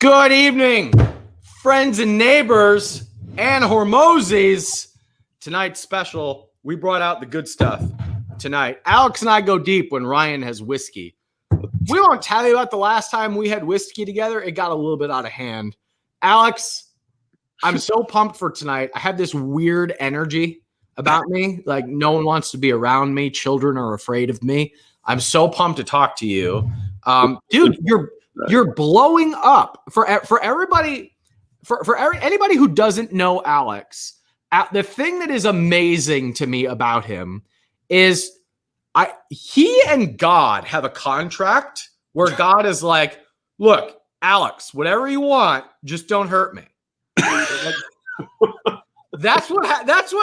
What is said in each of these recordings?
Good evening, friends and neighbors and Hormozis. Tonight's special, we brought out the good stuff tonight. Alex and I go deep when Ryan has whiskey. We won't tell you about the last time we had whiskey together. It got a little bit out of hand. Alex, I'm so pumped for tonight. I have this weird energy about me. Like no one wants to be around me. Children are afraid of me. I'm so pumped to talk to you. Dude, you're blowing up for everybody, anybody who doesn't know Alex. The thing that is amazing to me about him is he and God have a contract where God is like, look, Alex, whatever you want, just don't hurt me. That's what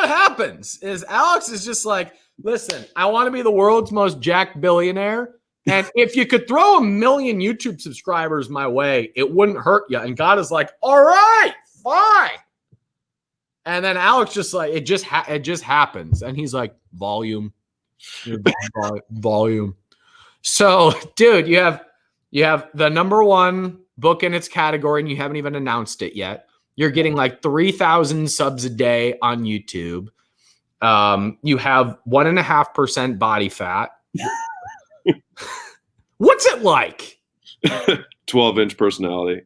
happens is Alex is just like, listen, I want to be the world's most jacked billionaire. And if you could throw 1 million YouTube subscribers my way, it wouldn't hurt you. And God is like, all right, fine. And then Alex just like, it just happens. And he's like, volume. So, dude, you have the number 1 book in its category and you haven't even announced it yet. You're getting like 3,000 subs a day on YouTube. You have 1.5% body fat. What's it like? 12-inch personality.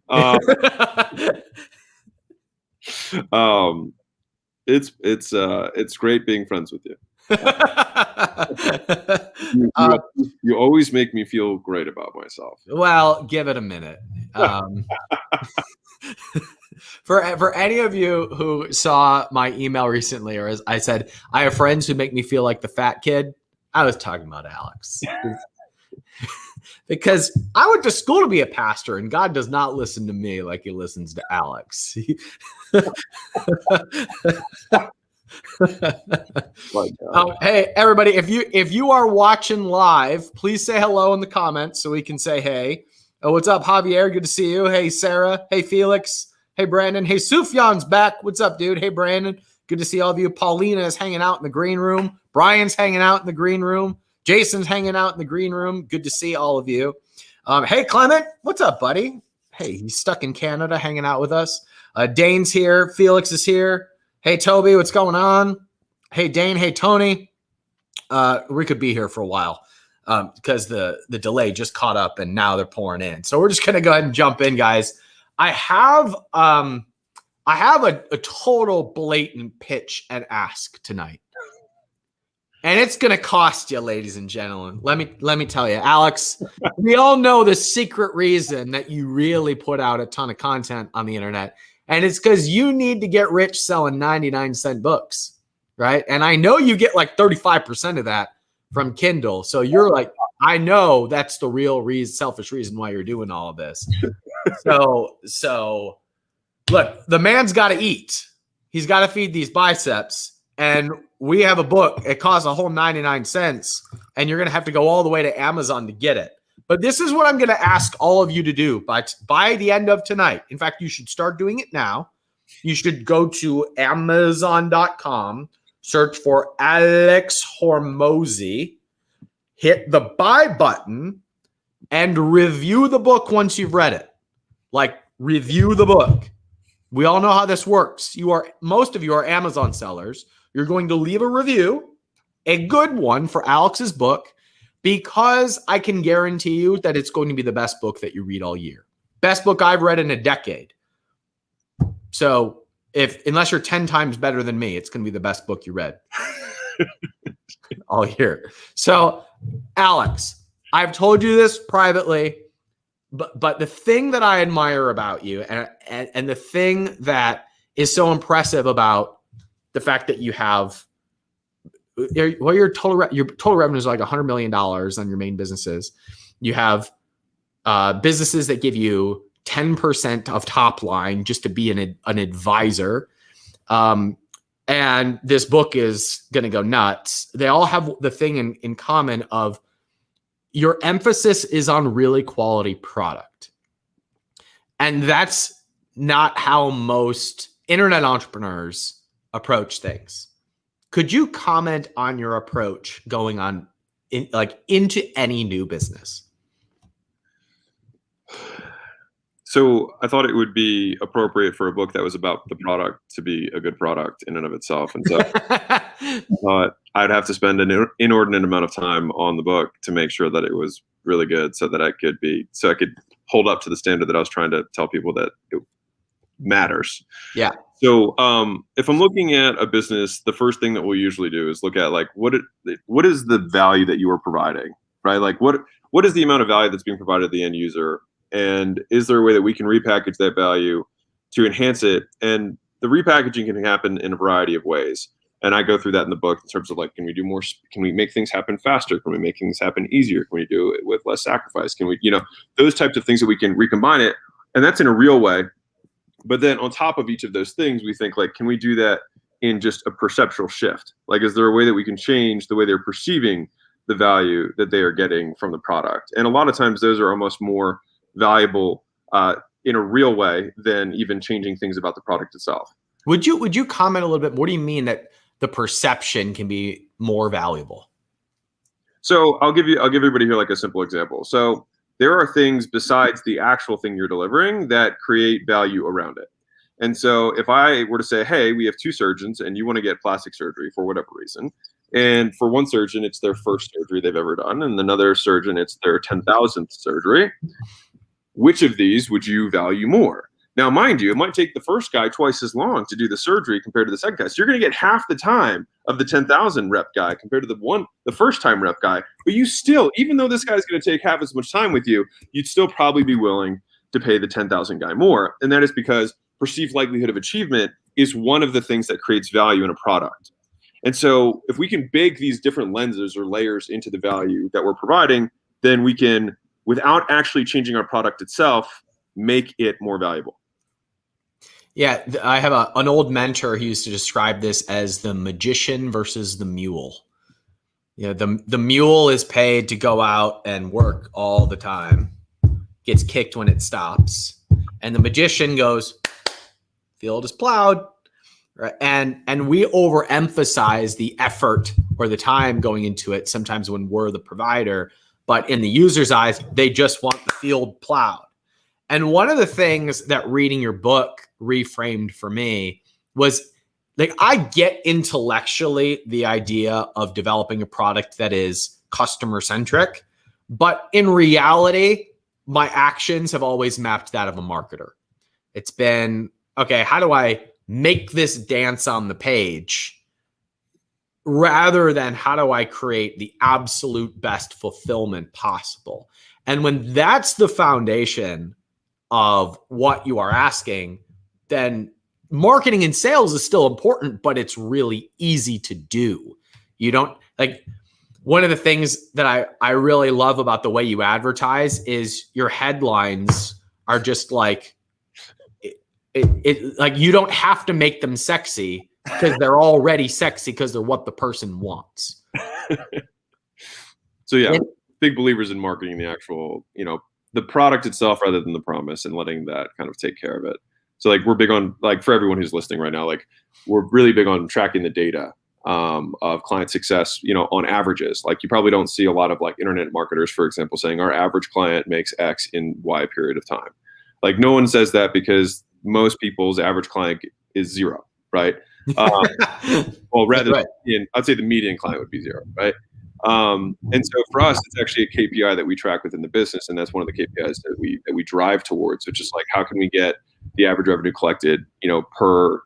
It's great being friends with you. You always make me feel great about myself. Well, give it a minute. For any of you who saw my email recently, or as I said, I have friends who make me feel like the fat kid. I was talking about Alex. Because I went to school to be a pastor, and God does not listen to me like he listens to Alex. Hey, everybody, if you are watching live, please say hello in the comments so we can say hey. Oh, what's up, Javier? Good to see you. Hey, Sarah. Hey, Felix. Hey, Brandon. Hey, Sufjan's back. What's up, dude? Hey, Brandon. Good to see all of you. Paulina is hanging out in the green room. Brian's hanging out in the green room. Jason's hanging out in the green room. Good to see all of you. Hey, Clement. What's up, buddy? Hey, he's stuck in Canada hanging out with us. Dane's here. Felix is here. Hey, Toby, what's going on? Hey, Dane. Hey, Tony. We could be here for a while because the delay just caught up and now they're pouring in. So we're just going to go ahead and jump in, guys. I have a total blatant pitch and ask tonight. And it's going to cost you, ladies and gentlemen. Let me tell you, Alex, we all know the secret reason that you really put out a ton of content on the internet. And it's because you need to get rich selling 99-cent books, right? And I know you get like 35% of that from Kindle. So you're like, I know that's the real selfish reason why you're doing all of this. So look, the man's got to eat. He's got to feed these biceps. And we have a book. It costs a whole 99 cents. And you're going to have to go all the way to Amazon to get it. But this is what I'm going to ask all of you to do by the end of tonight. In fact, you should start doing it now. You should go to Amazon.com, search for Alex Hormozi, hit the buy button, and review the book once you've read it. Like, review the book. We all know how this works. Most of you are Amazon sellers. You're going to leave a review, a good one for Alex's book, because I can guarantee you that it's going to be the best book that you read all year. Best book I've read in a decade. So unless you're 10 times better than me, it's going to be the best book you read all year. So, Alex, I've told you this privately, but the thing that I admire about you and the thing that is so impressive about the fact that you have your total revenue is like $100 million on your main businesses. You have businesses that give you 10% of top line just to be an advisor. And this book is going to go nuts. They all have the thing in common of your emphasis is on really quality product. And that's not how most internet entrepreneurs approach things. Could you comment on your approach going on into any new business? So I thought it would be appropriate for a book that was about the product to be a good product in and of itself. And so I thought I'd have to spend an inordinate amount of time on the book to make sure that it was really good so that I could hold up to the standard that I was trying to tell people that it matters. Yeah. So if I'm looking at a business, the first thing that we'll usually do is look at like what is the value that you are providing, right? Like what is the amount of value that's being provided to the end user? And is there a way that we can repackage that value to enhance it? And the repackaging can happen in a variety of ways. And I go through that in the book in terms of like, can we do more? Can we make things happen faster? Can we make things happen easier? Can we do it with less sacrifice? Can we, those types of things that we can recombine it. And that's in a real way. But then on top of each of those things, we think like, can we do that in just a perceptual shift? Like, is there a way that we can change the way they're perceiving the value that they are getting from the product? And a lot of times those are almost more valuable in a real way than even changing things about the product itself. Would you comment a little bit? What do you mean that the perception can be more valuable? So I'll give everybody here like a simple example. So there are things besides the actual thing you're delivering that create value around it. And so if I were to say, hey, we have two surgeons and you want to get plastic surgery for whatever reason, and for one surgeon, it's their first surgery they've ever done, and another surgeon, it's their 10,000th surgery, which of these would you value more? Now, mind you, it might take the first guy twice as long to do the surgery compared to the second guy. So you're going to get half the time of the 10,000 rep guy compared to the first time rep guy. But you still, even though this guy's going to take half as much time with you, you'd still probably be willing to pay the 10,000 guy more. And that is because perceived likelihood of achievement is one of the things that creates value in a product. And so if we can bake these different lenses or layers into the value that we're providing, then we can, without actually changing our product itself, make it more valuable. Yeah, I have an old mentor who used to describe this as the magician versus the mule. The mule is paid to go out and work all the time, gets kicked when it stops, and the magician goes, field is plowed. Right? And we overemphasize the effort or the time going into it sometimes when we're the provider, but in the user's eyes, they just want the field plowed. And one of the things that reading your book reframed for me was like, I get intellectually the idea of developing a product that is customer centric, but in reality, my actions have always mapped that of a marketer. It's been, okay, how do I make this dance on the page rather than how do I create the absolute best fulfillment possible? And when that's the foundation of what you are asking, then marketing and sales is still important, but it's really easy to do. You don't like, one of the things that I really love about the way you advertise is your headlines are just like, like you don't have to make them sexy because they're already sexy because they're what the person wants. So yeah, big believers in marketing the actual, the product itself rather than the promise, and letting that kind of take care of it. So like we're big on, like for everyone who's listening right now, like we're really big on tracking the data of client success, on averages. Like you probably don't see a lot of like internet marketers, for example, saying our average client makes X in Y period of time. Like no one says that because most people's average client is zero, right? Well, rather, right. I'd say the median client would be zero, right? And so for us, it's actually a KPI that we track within the business, and that's one of the KPIs that we drive towards, which is like how can we get the average revenue collected, per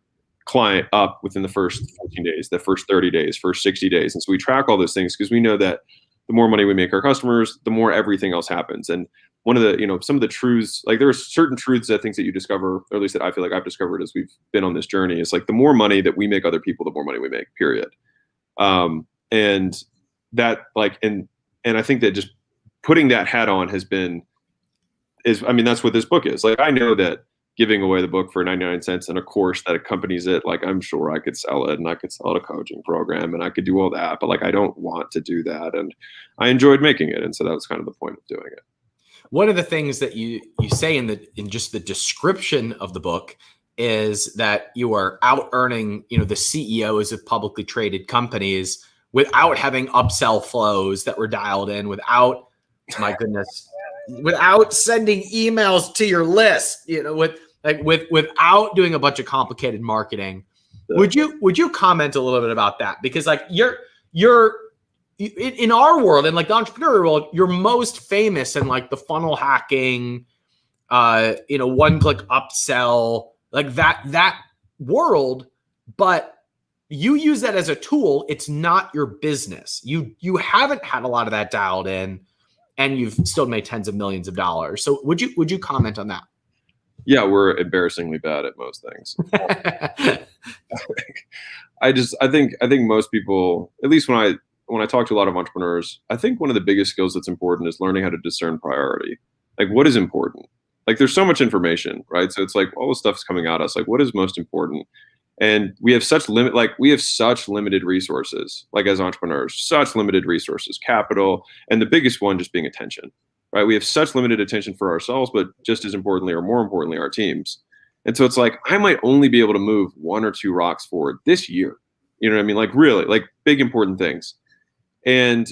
client up within the first 14 days, the first 30 days, first 60 days, and so we track all those things because we know that the more money we make our customers, the more everything else happens. And one of the, some of the truths, like there are certain truths that things that you discover, or at least that I feel like I've discovered as we've been on this journey, is like the more money that we make other people, the more money we make, period. And that like, and I think that just putting that hat on that's what this book is. Like, I know that giving away the book for 99 cents and a course that accompanies it, like I'm sure I could sell it and I could sell it a coaching program and I could do all that, but like, I don't want to do that. And I enjoyed making it. And so that was kind of the point of doing it. One of the things that you say in just the description of the book is that you are out earning, the CEOs of publicly traded companies without having upsell flows that were dialed in, without, my goodness, without sending emails to your list, without doing a bunch of complicated marketing. Would you comment a little bit about that? Because like you're in our world, and like the entrepreneurial world, you're most famous in like the funnel hacking, one-click upsell, like that world, but you use that as a tool. It's not your business. You haven't had a lot of that dialed in, and you've still made tens of millions of dollars. So would you comment on that? Yeah, we're embarrassingly bad at most things. I think most people, at least when I talk to a lot of entrepreneurs, I think one of the biggest skills that's important is learning how to discern priority. Like, what is important? Like, there's so much information, right? So it's like all the stuff's coming at us. Like, what is most important? And we have such limited resources, like as entrepreneurs, such limited resources, capital, and the biggest one just being attention, right? We have such limited attention for ourselves, but just as importantly, or more importantly, our teams. And so it's like, I might only be able to move 1 or 2 rocks forward this year. You know what I mean? Like really, like big, important things. And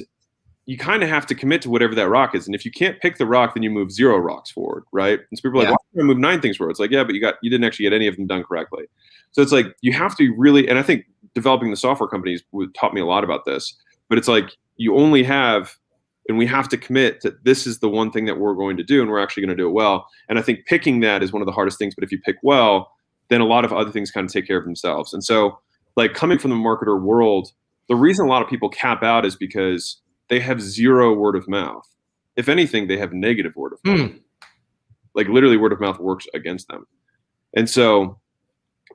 you kind of have to commit to whatever that rock is. And if you can't pick the rock, then you move 0 rocks forward, right? And so people are like, why can't I move 9 things forward? It's like, yeah, but you didn't actually get any of them done correctly. So it's like, you have to really, and I think developing the software companies taught me a lot about this, but it's like, you only have, and we have to commit that this is the one thing that we're going to do, and we're actually going to do it well. And I think picking that is one of the hardest things, but if you pick well, then a lot of other things kind of take care of themselves. And so like coming from the marketer world, the reason a lot of people cap out is because they have 0 word of mouth. If anything, they have negative word of mouth. Like literally word of mouth works against them. And so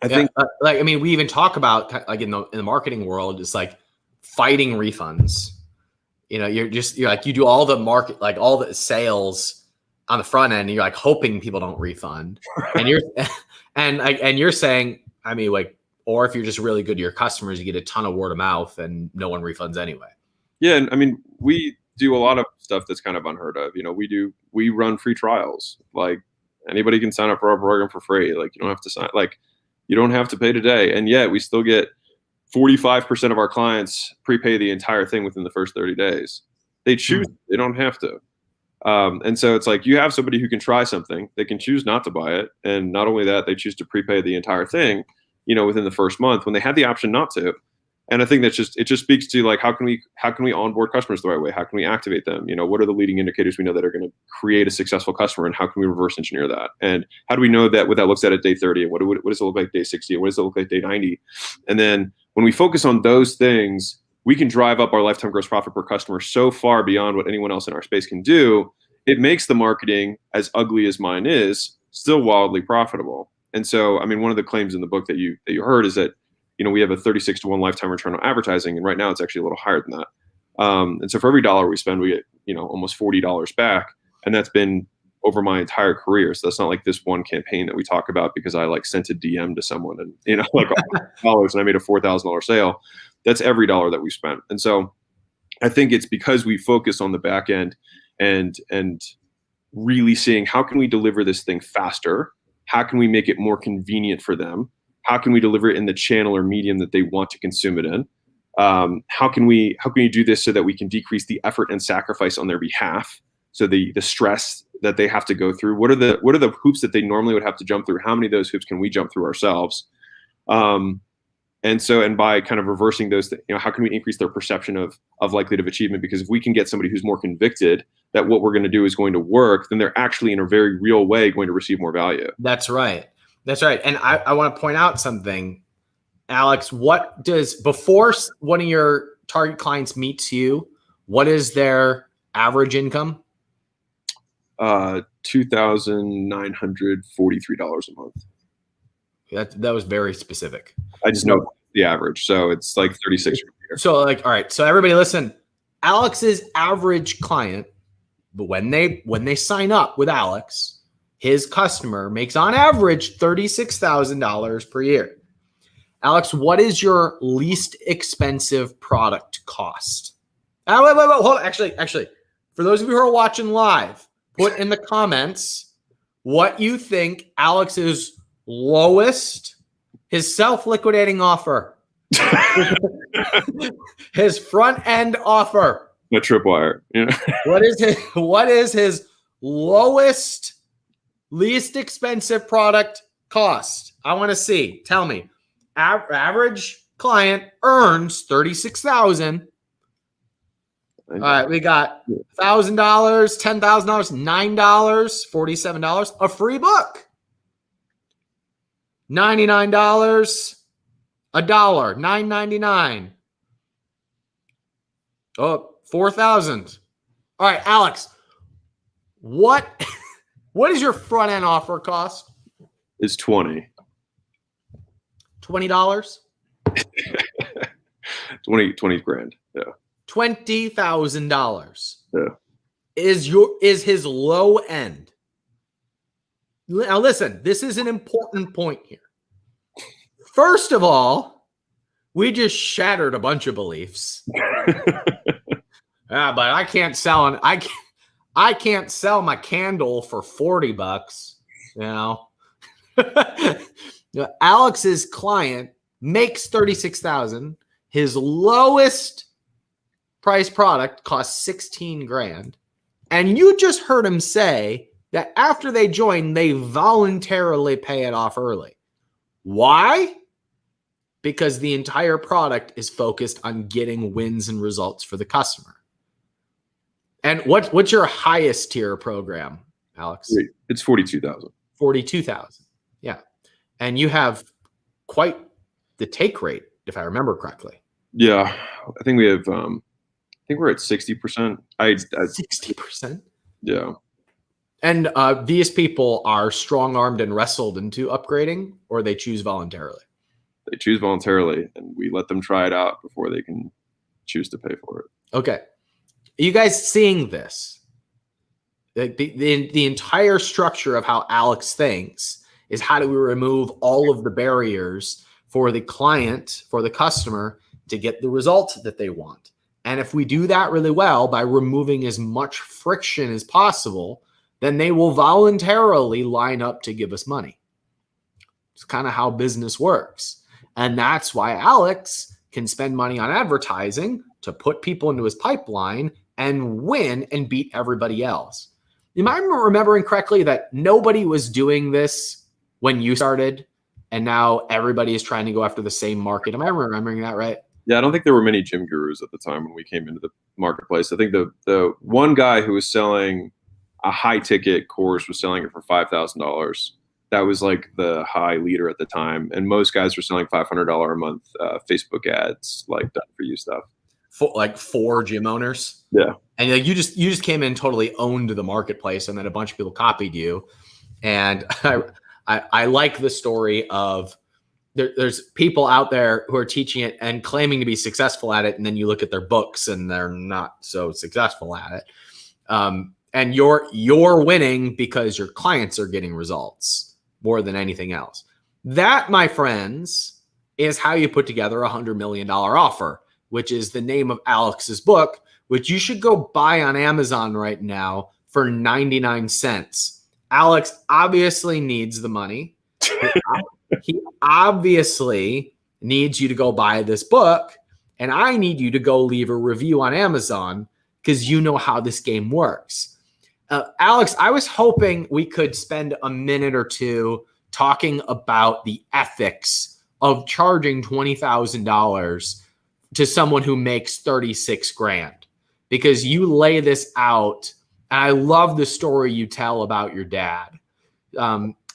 I think we even talk about like in the marketing world, it's like fighting refunds. You're like, you do all the market, like all the sales on the front end, and you're like hoping people don't refund. And you're saying, I mean, like, or if you're just really good to your customers, you get a ton of word of mouth and no one refunds anyway. Yeah. And I mean, we do a lot of stuff that's kind of unheard of. We run free trials. Like anybody can sign up for our program for free. Like you don't have to sign, like you don't have to pay today. And yet we still get 45% of our clients prepay the entire thing within the first 30 days. They choose, they don't have to. And so it's like, you have somebody who can try something, they can choose not to buy it. And not only that, they choose to prepay the entire thing, within the first month when they had the option not to. And I think it just speaks to like, how can we onboard customers the right way? How can we activate them? What are the leading indicators we know that are going to create a successful customer, and how can we reverse engineer that? And how do we know that what that looks at day 30, and what does it look like day 60, and what does it look like day 90? And then when we focus on those things, we can drive up our lifetime gross profit per customer so far beyond what anyone else in our space can do. It makes the marketing, as ugly as mine is, still wildly profitable. And so, I mean, one of the claims in the book that you heard is that we have a 36-to-1 lifetime return on advertising, and right now it's actually a little higher than that. And so for every dollar we spend, we get almost $40 back, and that's been over my entire career. So that's not like this one campaign that we talk about because I like sent a DM to someone and like $100 and I made a $4,000 sale. That's every dollar that we spent. And so I think it's because we focus on the back end and really seeing how can we deliver this thing faster? How can we make it more convenient for them? How can we deliver it in the channel or medium that they want to consume it in? How can we do this so that we can decrease the effort and sacrifice on their behalf? So the stress that they have to go through, what are the hoops that they normally would have to jump through? How many of those hoops can we jump through ourselves? And by kind of reversing those, how can we increase their perception of likelihood of achievement? Because if we can get somebody who's more convicted that what we're going to do is going to work, then they're actually in a very real way going to receive more value. That's right. And I want to point out something, Alex. What does, before one of your target clients meets you, what is their average income? $2,943 a month. That was very specific. I just know the average, so it's like 36 a year. So like, all right. So everybody, listen. Alex's average client, but when they sign up with Alex, his customer makes on average $36,000 per year. Alex, what is your least expensive product cost? Wait, hold on. Actually, for those of you who are watching live, put in the comments what you think Alex's lowest, his self-liquidating offer, his front end offer, a tripwire. What is his lowest, least expensive product cost. I want to see. Tell me. Average client earns $36,000. All right, we got $1,000, $10,000, $9, $47, a free book. $99, $1, $9.99. Oh, 4,000. All right, Alex, what is your front end offer cost? It's 20. $20? 20 grand. Yeah. $20,000 Yeah. is his low end. Now listen, this is an important point here. First of all, we just shattered a bunch of beliefs. But I can't sell I can't sell my candle for $40, you know. Alex's client makes $36,000. His lowest price product costs 16 grand. And you just heard him say that after they join, they voluntarily pay it off early. Why? Because the entire product is focused on getting wins and results for the customer. And what's your highest tier program, Alex? It's 42,000. 42,000. Yeah. And you have quite the take rate, if I remember correctly. Yeah. I think we have I think we're at 60%. 60%? Yeah. And these people are strong-armed and wrestled into upgrading, or they choose voluntarily? They choose voluntarily, and we let them try it out before they can choose to pay for it. Okay. Are you guys seeing this? Like the entire structure of how Alex thinks is, how do we remove all of the barriers for the client, for the customer, to get the results that they want? And if we do that really well by removing as much friction as possible, then they will voluntarily line up to give us money. It's kind of how business works. And that's why Alex can spend money on advertising to put people into his pipeline and win and beat everybody else. Am I remembering correctly that nobody was doing this when you started, and now everybody is trying to go after the same market? Am I remembering that right? Yeah, I don't think there were many gym gurus at the time when we came into the marketplace. I think the one guy who was selling a high ticket course was selling it for $5,000. That was like the high leader at the time. And most guys were selling $500 a month Facebook ads, like done for you stuff. For gym owners. Yeah. And like you just came in and totally owned the marketplace, and then a bunch of people copied you. And I like the story of there's people out there who are teaching it and claiming to be successful at it, and then you look at their books and they're not so successful at it. And you're winning because your clients are getting results more than anything else. That, my friends, is how you put together $100 million offer, which is the name of Alex's book, which you should go buy on Amazon right now for 99 cents. Alex obviously needs the money. He obviously needs you to go buy this book, and I need you to go leave a review on Amazon because you know how this game works. Alex, I was hoping we could spend a minute or two talking about the ethics of charging $20,000 to someone who makes 36 grand, because you lay this out. And I love the story you tell about your dad.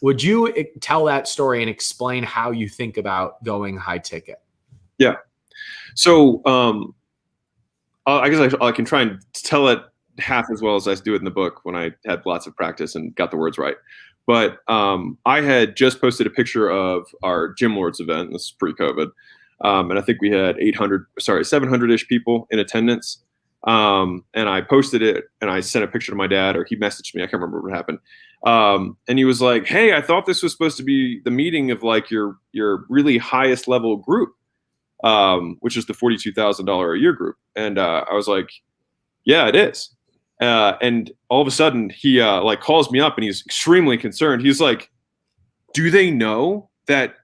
Would you tell that story and explain how you think about going high ticket? Yeah. So I guess I can try and tell it half as well as I do it in the book when I had lots of practice and got the words right. But I had just posted a picture of our Gym Lords event. This is pre-COVID. And I think we had 700-ish people in attendance. And I posted it and I sent a picture to my dad, or he messaged me. I can't remember what happened. And he was like, "Hey, I thought this was supposed to be the meeting of like your really highest level group, which is the $42,000 a year group." And I was like, "Yeah, it is." And all of a sudden he like calls me up and he's extremely concerned. He's like, "Do they know that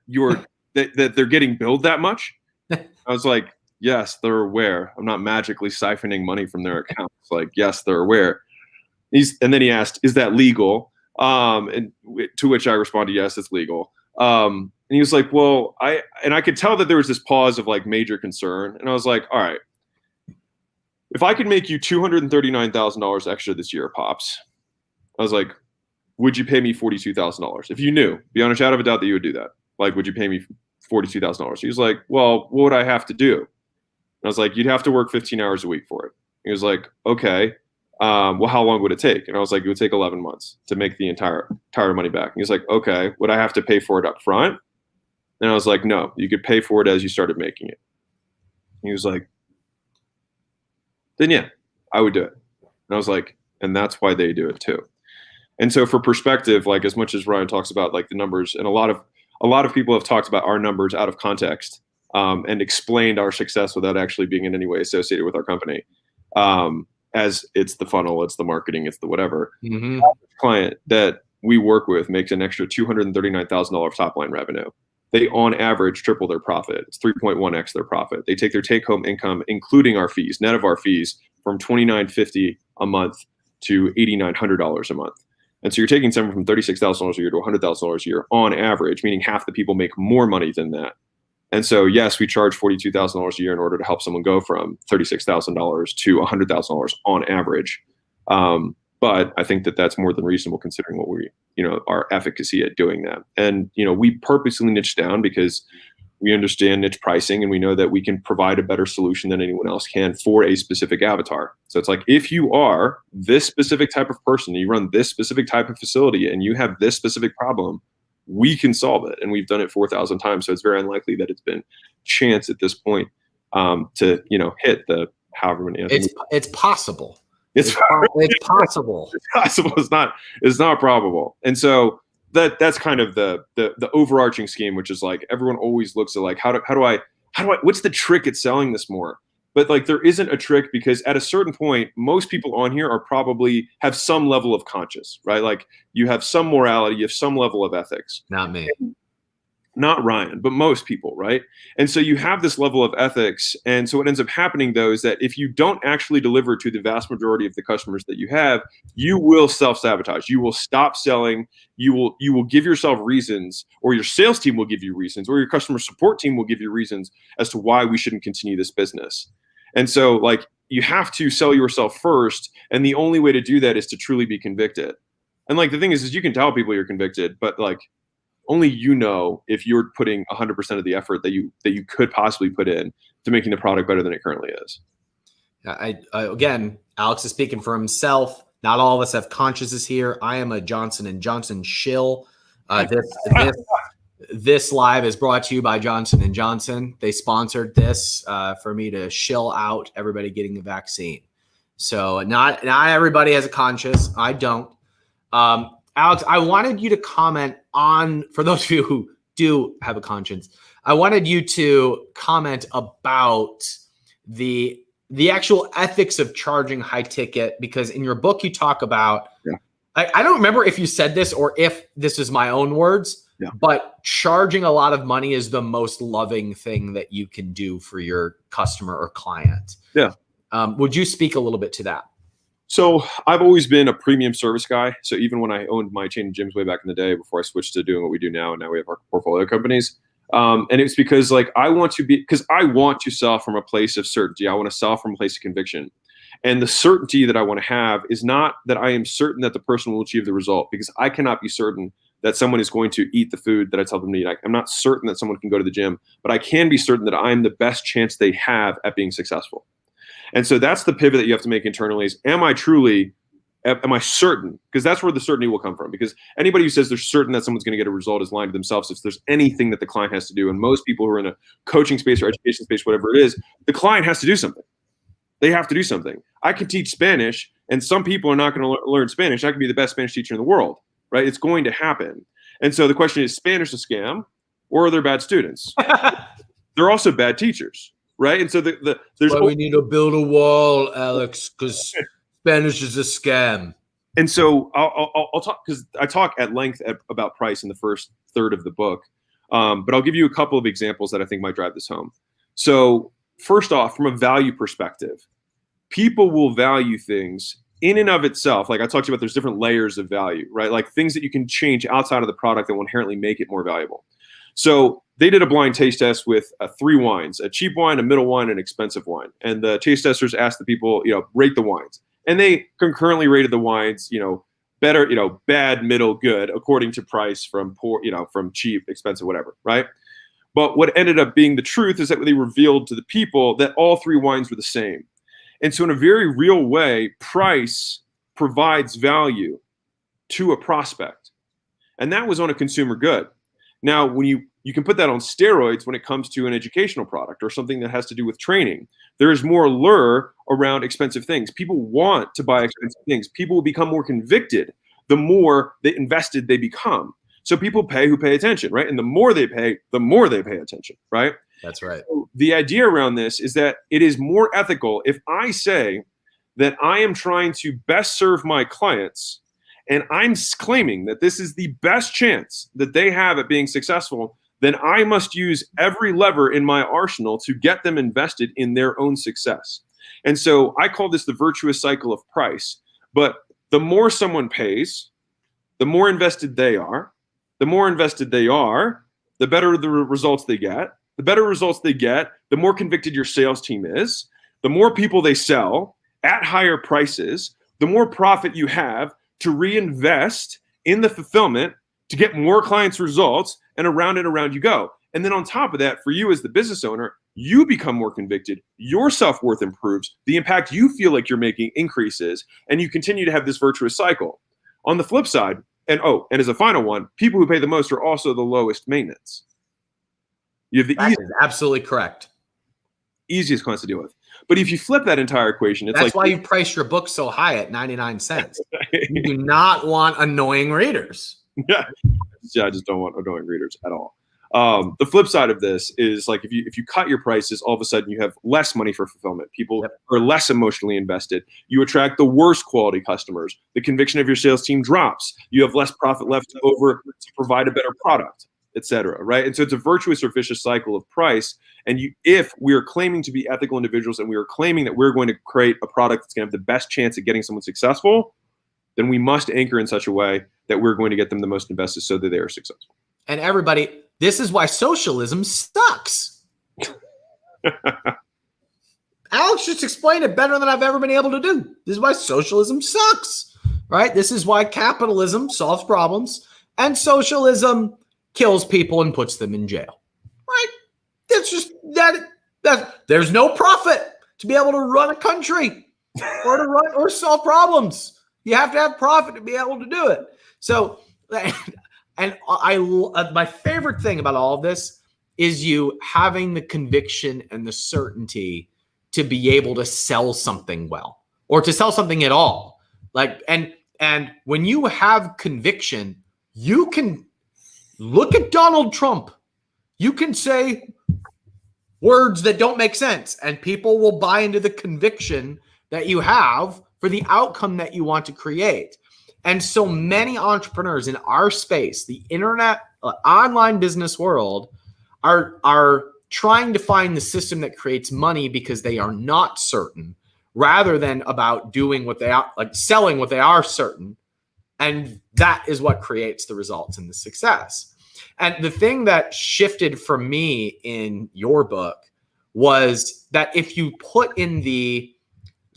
that they're getting billed that much?" I was like, "Yes, they're aware. I'm not magically siphoning money from their accounts. Like, yes, they're aware." And then he asked, is that legal? And to which I responded, yes, it's legal. And he was like, well, I could tell that there was this pause of like major concern. And I was like, all right, if I could make you $239,000 extra this year, Pops, I was like, would you pay me $42,000? If you knew, beyond a shadow of a doubt that you would do that, like, would you pay me $42,000? He was like, well, what would I have to do? And I was like, you'd have to work 15 hours a week for it. He was like, okay, well, how long would it take? And I was like, it would take 11 months to make the entire money back. And he was like, okay, would I have to pay for it up front? And I was like, no, you could pay for it as you started making it. He was like, then yeah, I would do it. And I was like, and that's why they do it too. And so for perspective, like as much as Ryan talks about like the numbers, and a lot of people have talked about our numbers out of context and explained our success without actually being in any way associated with our company. As it's the funnel, it's the marketing, it's the whatever. Mm-hmm. The client that we work with makes an extra $239,000 top line revenue. They on average triple their profit. It's 3.1x their profit. They take their take home income, including our fees, net of our fees, from $2,950 a month to $8,900 a month. And so you're taking someone from $36,000 a year to $100,000 a year on average, meaning half the people make more money than that. And so, yes, we charge $42,000 a year in order to help someone go from $36,000 to $100,000 on average. But I think that that's more than reasonable considering what we, our efficacy at doing that. And, we purposely niche down because we understand niche pricing and we know that we can provide a better solution than anyone else can for a specific avatar. So it's like, if you are this specific type of person, you run this specific type of facility and you have this specific problem, we can solve it. And we've done it 4,000 times. So it's very unlikely that it's been chance at this point to, hit the however many. It's possible. It's possible. It's possible. It's not probable. And so that's kind of the overarching scheme, which is like everyone always looks at like how do I what's the trick at selling this more? But like there isn't a trick, because at a certain point, most people on here are probably have some level of conscience, right? Like you have some morality, you have some level of ethics. Not me. Not Ryan, but most people, right? And so you have this level of ethics. And so what ends up happening, though, is that if you don't actually deliver to the vast majority of the customers that you have, you will self-sabotage. You will stop selling. You will give yourself reasons, or your sales team will give you reasons, or your customer support team will give you reasons as to why we shouldn't continue this business. And so like you have to sell yourself first. And the only way to do that is to truly be convicted. And like the thing is you can tell people you're convicted, but like only if you're putting 100% of the effort that you could possibly put in to making the product better than it currently is. Again, Alex is speaking for himself. Not all of us have consciences here. I am a Johnson & Johnson shill. This live is brought to you by Johnson & Johnson. They sponsored this for me to shill out everybody getting the vaccine. So not everybody has a conscience. I don't. Alex, I wanted you to comment on, for those of you who do have a conscience, I wanted you to comment about the actual ethics of charging high ticket, because in your book you talk about, I don't remember if you said this or if this is my own words, but charging a lot of money is the most loving thing that you can do for your customer or client. Yeah. Would you speak a little bit to that? So I've always been a premium service guy. So even when I owned my chain of gyms way back in the day, before I switched to doing what we do now, and now we have our portfolio companies. And it's because like I want to sell from a place of certainty. I want to sell from a place of conviction. And the certainty that I want to have is not that I am certain that the person will achieve the result, because I cannot be certain that someone is going to eat the food that I tell them to eat. I'm not certain that someone can go to the gym, but I can be certain that I'm the best chance they have at being successful. And so that's the pivot that you have to make internally is, am I certain? Because that's where the certainty will come from. Because anybody who says they're certain that someone's going to get a result is lying to themselves if there's anything that the client has to do. And most people who are in a coaching space or education space, whatever it is, the client has to do something. They have to do something. I can teach Spanish, and some people are not going to learn Spanish. I can be the best Spanish teacher in the world, right? It's going to happen. And so the question is Spanish a scam, or are there bad students? They're also bad teachers. Right. And so there's we need to build a wall, Alex, because Spanish is a scam. And so I'll talk, because I talk at length about price in the first third of the book. But I'll give you a couple of examples that I think might drive this home. So first off, from a value perspective, people will value things in and of itself, like I talked about, there's different layers of value, right? Like things that you can change outside of the product that will inherently make it more valuable. So they did a blind taste test with 3 wines: a cheap wine, a middle wine, and an expensive wine. And the taste testers asked the people, rate the wines. And they concurrently rated the wines, better, bad, middle, good, according to price, from poor, from cheap, expensive, whatever, right? But what ended up being the truth is that they revealed to the people that all 3 wines were the same. And so in a very real way, price provides value to a prospect. And that was on a consumer good. Now, when you can put that on steroids when it comes to an educational product or something that has to do with training. There is more lure around expensive things. People want to buy expensive things. People will become more convicted the more they invested they become. So people pay who pay attention, right? And the more they pay attention, right? That's right. So the idea around this is that it is more ethical if I say that I am trying to best serve my clients and I'm claiming that this is the best chance that they have at being successful, then I must use every lever in my arsenal to get them invested in their own success. And so I call this the virtuous cycle of price. But the more someone pays, the more invested they are. The more invested they are, the better the results they get. The better results they get, the more convicted your sales team is. The more people they sell at higher prices, the more profit you have to reinvest in the fulfillment to get more clients' results, and around you go. And then on top of that, for you as the business owner, you become more convicted, your self-worth improves, the impact you feel like you're making increases, and you continue to have this virtuous cycle. On the flip side, and as a final one, people who pay the most are also the lowest maintenance. You have the That is absolutely correct. Easiest clients to deal with. But if you flip that entire equation, it's that's why you price your book so high at 99 cents. You do not want annoying readers. Yeah, I just don't want annoying readers at all. The flip side of this is like if you cut your prices, all of a sudden you have less money for fulfillment. People are less emotionally invested. You attract the worst quality customers. The conviction of your sales team drops. You have less profit left over to provide a better product, etc. Right? And so it's a virtuous or vicious cycle of price. And if we are claiming to be ethical individuals and we are claiming that we're going to create a product that's going to have the best chance at getting someone successful, then we must anchor in such a way that we're going to get them the most invested so that they are successful. And everybody, this is why socialism sucks. Alex just explained it better than I've ever been able to do. This is why socialism sucks, right? This is why capitalism solves problems and socialism kills people and puts them in jail, right? That's just that. There's no profit to be able to run a country or to run or solve problems. You have to have profit to be able to do it. So, and my favorite thing about all of this is you having the conviction and the certainty to be able to sell something well or to sell something at all. Like, and when you have conviction, you can look at Donald Trump. You can say words that don't make sense and people will buy into the conviction that you have for the outcome that you want to create. And so many entrepreneurs in our space, the internet, online business world, are trying to find the system that creates money because they are not certain, rather than about doing what they are, like selling what they are certain. And that is what creates the results and the success. And the thing that shifted for me in your book was that if you put in the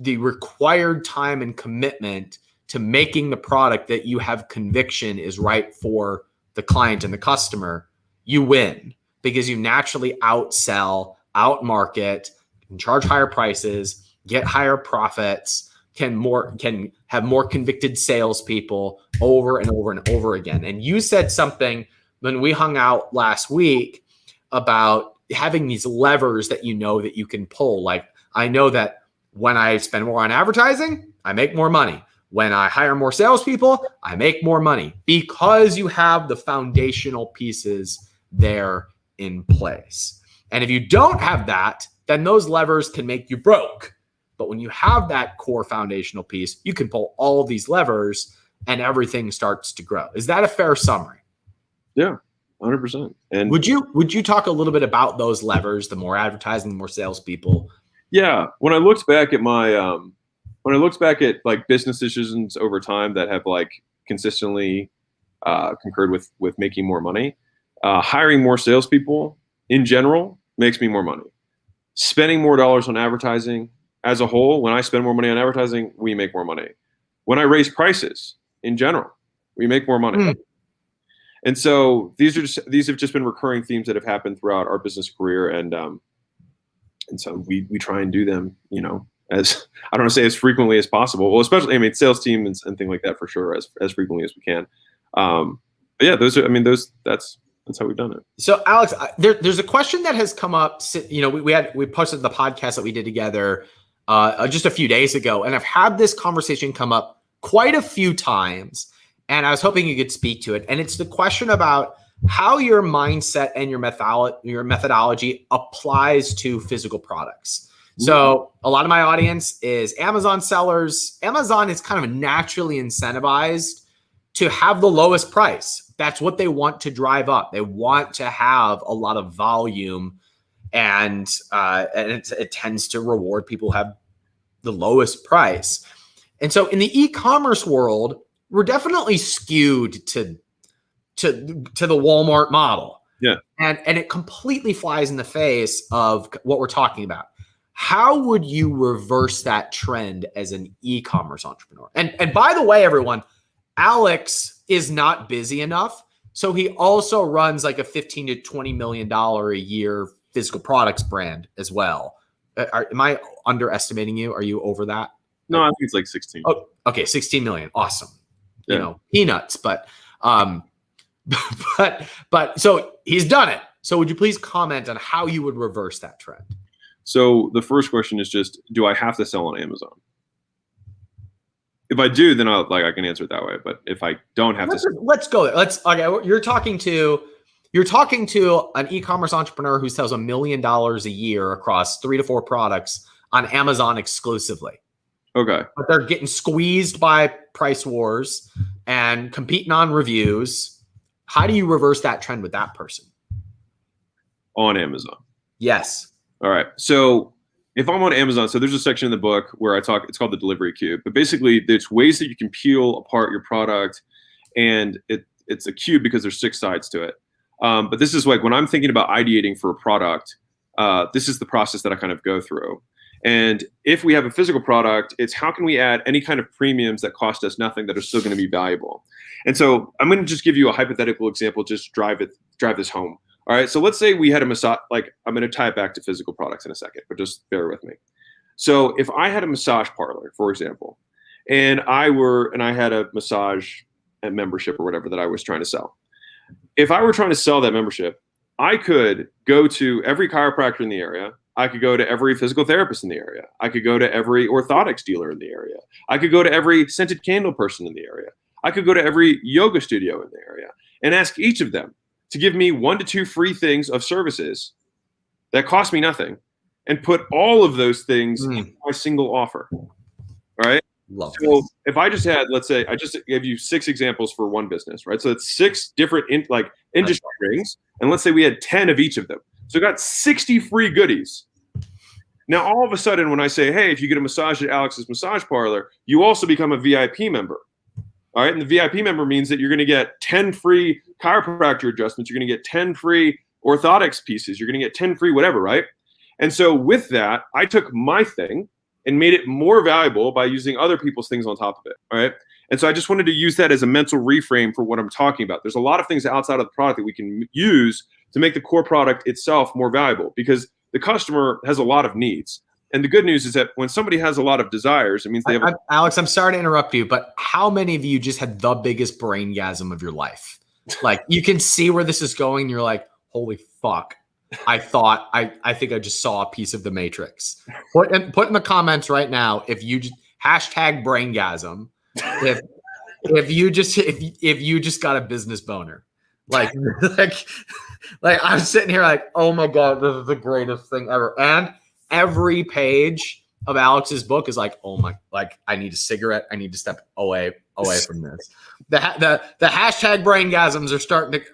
required time and commitment to making the product that you have conviction is right for the client and the customer, you win because you naturally outsell, outmarket, can charge higher prices, get higher profits, can have more convicted salespeople over and over and over again. And you said something when we hung out last week about having these levers that that you can pull. Like, I know that when I spend more on advertising, I make more money. When I hire more salespeople, I make more money because you have the foundational pieces there in place. And if you don't have that, then those levers can make you broke. But when you have that core foundational piece, you can pull all of these levers and everything starts to grow. Is that a fair summary? Yeah, 100%. And would you talk a little bit about those levers, the more advertising, the more salespeople? Yeah. When I looked back at my when I looked back at like business decisions over time that have like consistently concurred with making more money, hiring more salespeople in general makes me more money. Spending more dollars on advertising as a whole, when I spend more money on advertising, we make more money. When I raise prices in general, we make more money. And so these have just been recurring themes that have happened throughout our business career, and so we try and do them, you know, as I don't want to say as frequently as possible. Well, especially, I mean, sales team and things like that for sure, as frequently as we can. But yeah, that's how we've done it. So Alex, there's a question that has come up. You know, we posted the podcast that we did together just a few days ago, and I've had this conversation come up quite a few times, and I was hoping you could speak to it. And it's the question about how your mindset and your methodology applies to physical products. So a lot of my audience is Amazon sellers. Amazon is kind of naturally incentivized to have the lowest price. That's what they want to drive up. They want to have a lot of volume, and it tends to reward people who have the lowest price. And so in the e-commerce world, we're definitely skewed to the Walmart model. Yeah. And it completely flies in the face of what we're talking about. How would you reverse that trend as an e-commerce entrepreneur? And by the way, everyone, Alex is not busy enough. So he also runs like a $15 to $20 million a year physical products brand as well. Am I underestimating you? Are you over that? No, I think it's like 16. Oh, okay. 16 million. Awesome. Yeah. You know, peanuts, but so he's done it. So would you please comment on how you would reverse that trend? So the first question is just, do I have to sell on Amazon? If I do, then I can answer it that way. But if I don't have let's go there. You're talking to an e-commerce entrepreneur who sells $1 million a year across 3 to 4 products on Amazon exclusively. Okay. But they're getting squeezed by price wars and competing on reviews. How do you reverse that trend with that person? On Amazon. Yes. All right. So if I'm on Amazon, so there's a section in the book where it's called the delivery cube, but basically it's ways that you can peel apart your product, and it's a cube because there's 6 sides to it. But this is like when I'm thinking about ideating for a product, this is the process that I kind of go through. And if we have a physical product, it's how can we add any kind of premiums that cost us nothing that are still going to be valuable. And so I'm going to just give you a hypothetical example, just drive this home. All right. So let's say we had a massage, like I'm going to tie it back to physical products in a second, but just bear with me. So if I had a massage parlor, for example, and I had a massage membership or whatever that I was trying to sell. If I were trying to sell that membership, I could go to every chiropractor in the area. I could go to every physical therapist in the area. I could go to every orthotics dealer in the area. I could go to every scented candle person in the area. I could go to every yoga studio in the area and ask each of them to give me 1 to 2 free things of services that cost me nothing, and put all of those things in my single offer. All right. Love so this. If I just had, let's say, I just gave you 6 examples for one business, right? So it's 6 different industry rings, and let's say we had 10 of each of them. So I got 60 free goodies. Now, all of a sudden, when I say, hey, if you get a massage at Alex's massage parlor, you also become a VIP member. All right. And the VIP member means that you're going to get 10 free chiropractor adjustments. You're going to get 10 free orthotics pieces. You're going to get 10 free whatever, right? And so with that, I took my thing and made it more valuable by using other people's things on top of it. All right. And so I just wanted to use that as a mental reframe for what I'm talking about. There's a lot of things outside of the product that we can use to make the core product itself more valuable, because the customer has a lot of needs. And the good news is that when somebody has a lot of desires, it means they have. Alex, I'm sorry to interrupt you, but how many of you just had the biggest braingasm of your life? Like, you can see where this is going. And you're like, holy fuck. I think I just saw a piece of the Matrix. Put in the comments right now if you just hashtag braingasm. If you just got a business boner. Like I'm sitting here like, oh my God, this is the greatest thing ever. And every page of Alex's book is like, oh my, like I need a cigarette. I need to step away from this. The hashtag braingasms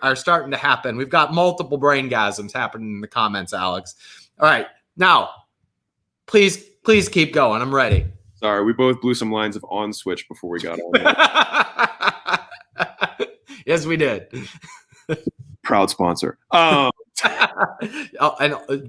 are starting to happen. We've got multiple braingasms happening in the comments, Alex. All right. Now, please keep going. I'm ready. Sorry, we both blew some lines of on switch before we got on. Yes, we did. Proud sponsor. And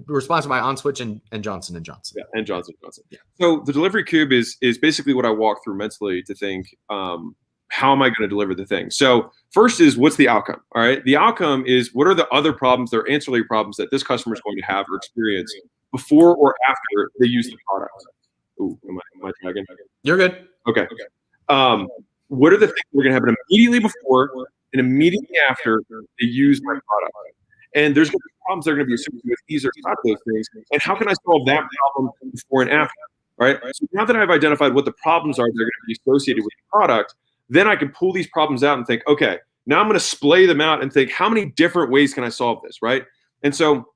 we're sponsored by OnSwitch and Johnson & Johnson. Yeah, and Johnson & Johnson. Yeah. So the delivery cube is basically what I walk through mentally to think, how am I going to deliver the thing? So first is, what's the outcome? All right. The outcome is, what are the other problems, their ancillary problems that this customer is going to have or experience before or after they use the product? Ooh, am I dragging? You're good. Okay. What are the things that are going to happen immediately before and immediately after they use my product? And there's going to be problems that are going to be associated with these or not those things. And how can I solve that problem before and after? All right. So now that I've identified what the problems are that are going to be associated with the product, then I can pull these problems out and think, okay, now I'm going to splay them out and think, how many different ways can I solve this? Right. And so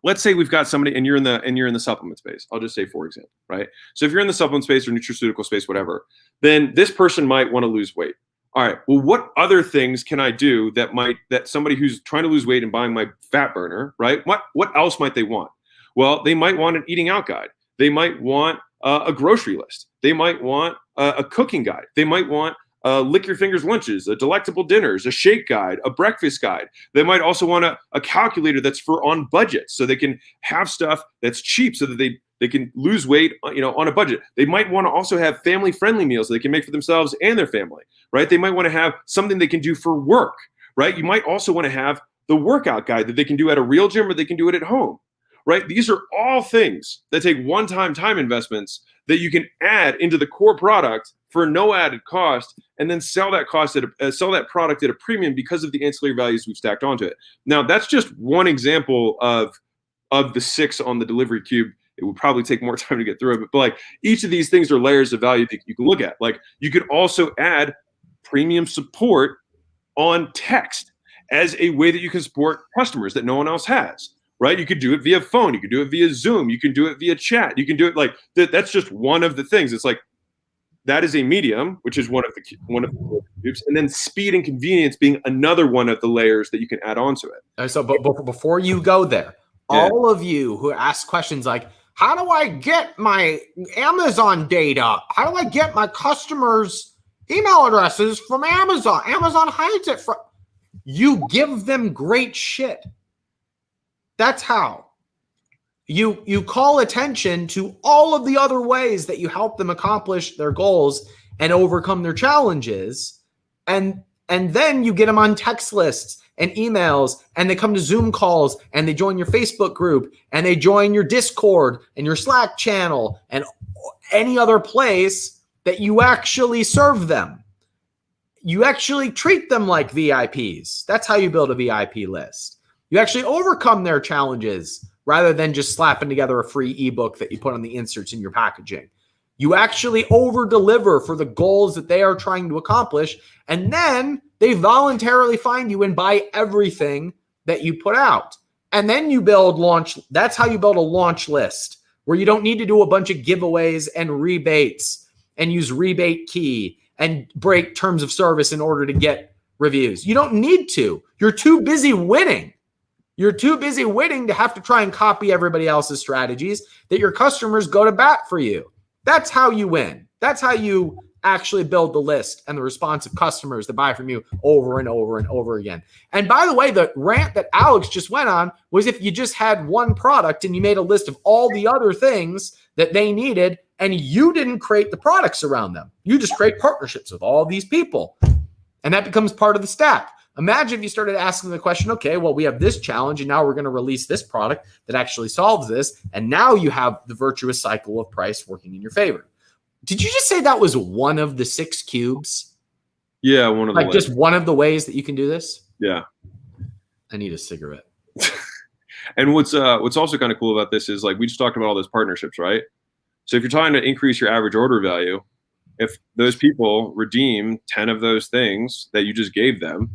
let's say we've got somebody and you're in the supplement space. I'll just say, for example, right? So if you're in the supplement space or nutraceutical space, whatever, then this person might want to lose weight. All right. Well, what other things can I do that somebody who's trying to lose weight and buying my fat burner, right? What else might they want? Well, they might want an eating out guide. They might want a grocery list. They might want a cooking guide. They might want lick your fingers lunches, a delectable dinners, a shake guide, a breakfast guide. They might also want a calculator that's for on budget, so they can have stuff that's cheap so that they can lose weight, on a budget. They might want to also have family-friendly meals that they can make for themselves and their family, right? They might want to have something they can do for work, right? You might also want to have the workout guide that they can do at a real gym or they can do it at home, right? These are all things that take one-time time investments that you can add into the core product for no added cost, and then sell that product at a premium because of the ancillary values we've stacked onto it. Now, that's just one example of the 6 on the delivery cube. It would probably take more time to get through it, but like each of these things are layers of value that you can look at. Like you could also add premium support on text as a way that you can support customers that no one else has. Right? You could do it via phone. You could do it via Zoom. You can do it via chat. You can do it like that's just one of the things. It's like that is a medium, which is one of the groups, and then speed and convenience being another one of the layers that you can add onto it. So, but before you go there, all of you who ask questions like, "How do I get my Amazon data? How do I get my customers' email addresses from Amazon? Amazon hides it from." You give them great shit. That's how. You call attention to all of the other ways that you help them accomplish their goals and overcome their challenges. And then you get them on text lists and emails, and they come to Zoom calls, and they join your Facebook group, and they join your Discord and your Slack channel and any other place that you actually serve them. You actually treat them like VIPs. That's how you build a VIP list. You actually overcome their challenges rather than just slapping together a free ebook that you put on the inserts in your packaging. You actually over-deliver for the goals that they are trying to accomplish, and then they voluntarily find you and buy everything that you put out. And then you build launch. That's how you build a launch list where you don't need to do a bunch of giveaways and rebates and use rebate key and break terms of service in order to get reviews. You don't need to. You're too busy winning. You're too busy winning to have to try and copy everybody else's strategies that your customers go to bat for you. That's how you win. That's how you actually build the list and the responsive customers that buy from you over and over and over again. And by the way, the rant that Alex just went on was if you just had one product and you made a list of all the other things that they needed and you didn't create the products around them. You just create partnerships with all these people. And that becomes part of the stack. Imagine if you started asking the question, okay, well, we have this challenge and now we're going to release this product that actually solves this. And now you have the virtuous cycle of price working in your favor. Did you just say that was one of the 6 cubes? Yeah, one of the ways. Just one of the ways that you can do this? Yeah. I need a cigarette. And what's also kind of cool about this is like we just talked about all those partnerships, right? So if you're trying to increase your average order value, if those people redeem 10 of those things that you just gave them,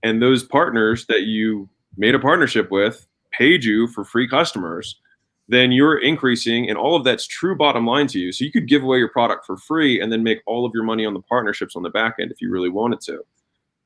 and those partners that you made a partnership with paid you for free customers, then you're increasing, and all of that's true bottom line to you. So you could give away your product for free and then make all of your money on the partnerships on the back end if you really wanted to.